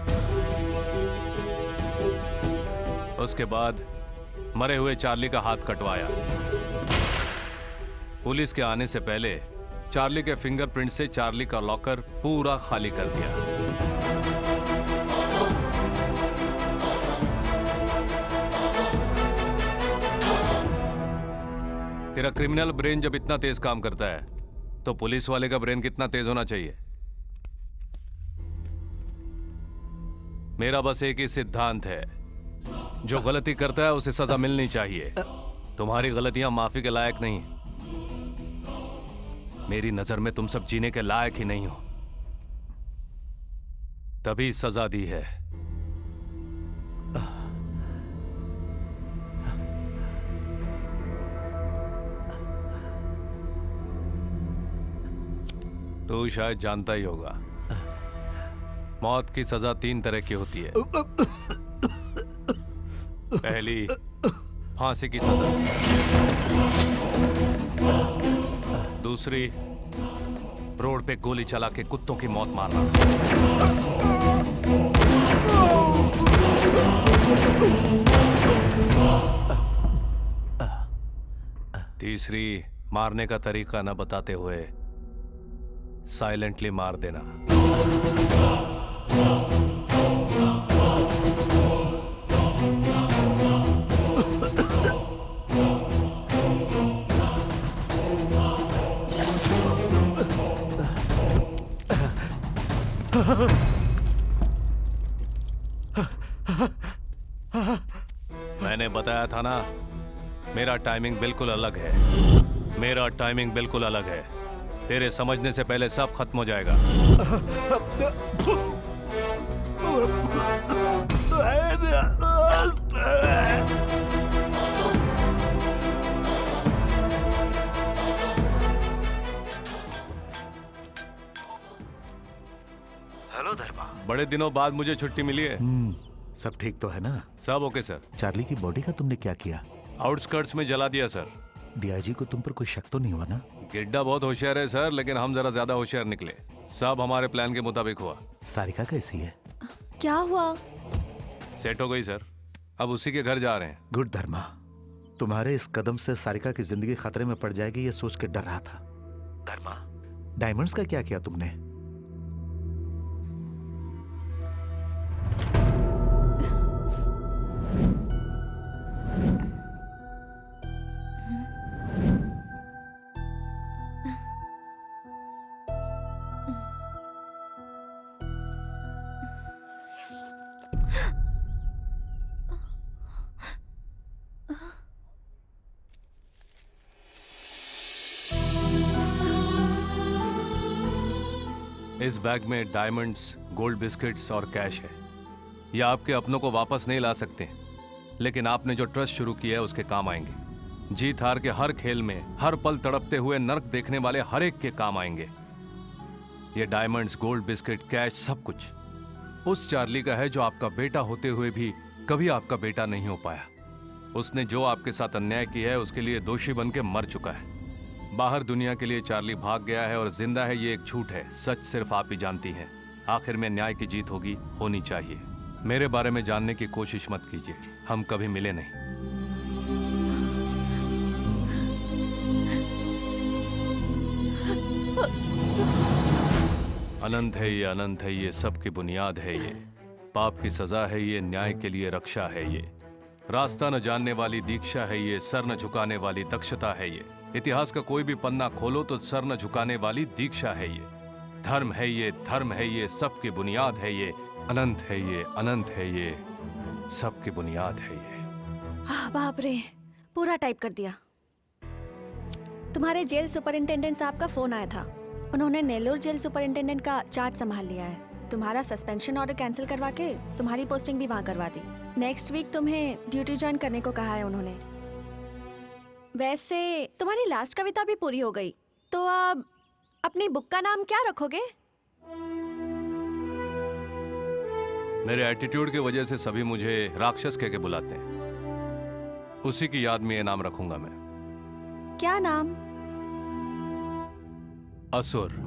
उसके बाद मरे हुए चार्ली का हाथ कटवाया। पुलिस के आने से पहले चार्ली के फिंगरप्रिंट से चार्ली का लॉकर पूरा खाली कर दिया। तेरा क्रिमिनल ब्रेन जब इतना तेज काम करता है तो पुलिस वाले का ब्रेन कितना तेज होना चाहिए? मेरा बस एक ही सिद्धांत है, जो गलती करता है उसे सजा मिलनी चाहिए। तुम्हारी गलतियां माफी के लायक नहीं। मेरी नजर में तुम सब जीने के लायक ही नहीं हो, तभी सजा दी है। तू शायद जानता ही होगा, मौत की सजा 3 तरह की होती है। पहली, फांसी की सजा। दूसरी, रोड पे गोली चला के कुत्तों की मौत मारना। तीसरी, मारने का तरीका न बताते हुए साइलेंटली मार देना। मैंने बताया था ना, मेरा टाइमिंग बिल्कुल अलग है। मेरा टाइमिंग बिल्कुल अलग है। तेरे समझने से पहले सब खत्म हो जाएगा। हेलो धर्मा। बड़े दिनों बाद मुझे छुट्टी मिली है। सब ठीक तो है ना? सब ओके सर। चार्ली की बॉडी का तुमने क्या किया? आउटस्कर्ट्स में जला दिया सर। डीआईजी को तुम पर कोई शक तो नहीं हुआ ना? गिड्डा बहुत होशियार है सर, लेकिन हम जरा ज्यादा होशियार निकले। सब हमारे प्लान के मुताबिक हुआ। सारिका कैसी है? क्या हुआ? सेट हो गई सर, अब उसी के घर जा रहे हैं। गुड धर्मा। तुम्हारे इस कदम से सारिका की जिंदगी खतरे में पड़ जाएगी ये सोच के डर रहा था। धर्मा, डायमंड्स का क्या किया तुमने? इस बैग में डायमंड्स, गोल्ड बिस्किट्स और कैश है। ये आपके अपनों को वापस नहीं ला सकते, लेकिन आपने जो ट्रस्ट शुरू किया है उसके काम आएंगे। जीत हार के हर खेल में हर पल तड़पते हुए नर्क देखने वाले हर एक के काम आएंगे। ये डायमंड्स, गोल्ड बिस्किट, कैश सब कुछ उस चार्ली का है जो आपका बेटा होते हुए भी कभी आपका बेटा नहीं हो पाया। उसने जो आपके साथ अन्याय किया है उसके लिए दोषी बन के मर चुका है। बाहर दुनिया के लिए चार्ली भाग गया है और जिंदा है, ये एक झूठ है। सच सिर्फ आप ही जानती हैं। आखिर में न्याय की जीत होगी, होनी चाहिए। मेरे बारे में जानने की कोशिश मत कीजिए, हम कभी मिले नहीं। अनंत है ये, अनंत है ये, सबकी बुनियाद है ये। पाप की सजा है ये, न्याय के लिए रक्षा है ये। रास्ता न जानने वाली दीक्षा है ये, सर न झुकाने वाली दक्षता है ये। इतिहास का कोई भी पन्ना खोलो तो सर न झुकाने वाली दीक्षा है ये। धर्म है ये, धर्म है ये, सबकी बुनियाद है ये। अनंत है ये, अनंत है ये, सबकी बुनियाद है ये। बाप रे, पूरा टाइप कर दिया। तुम्हारे जेल सुपरिंटेंडेंट साहब का फोन आया था। उन्होंने नेल्लोर जेल सुपरिंटेंडेंट का चार्ज संभाल लिया है। तुम्हारा सस्पेंशन ऑर्डर कैंसिल करवा के तुम्हारी पोस्टिंग भी वहाँ करवा दी। नेक्स्ट वीक तुम्हें ड्यूटी ज्वाइन करने को कहा है उन्होंने। वैसे तुम्हारी लास्ट कविता भी पूरी हो गई, तो अब अपनी बुक का नाम क्या रखोगे? मेरे एटीट्यूड की वजह से सभी मुझे राक्षस कह के बुलाते हैं। उसी की याद में ये नाम रखूंगा मैं। क्या नाम? असुर।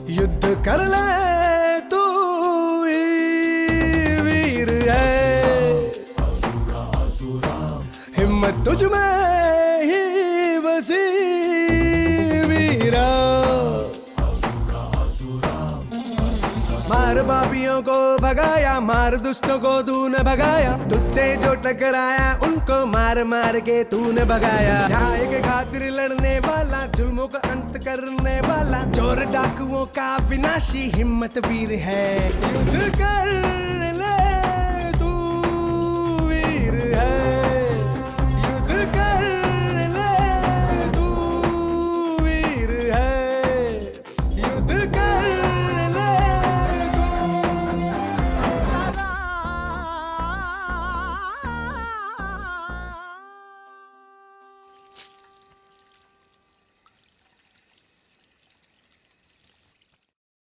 युद्ध कर ले तू ही वीर है, हिम्मत तुझ में ही बसी वीरा। मार पापियों को भगाया, मार दुष्टों को तूने भगाया, तुझसे जो टकराया उनको मार मार के तूने भगाया। न्याय के खातिर लड़ने वाला, जुल्मों का अंत करने वाला, चोर डाकुओं का विनाशी हिम्मत वीर है। युद्ध कर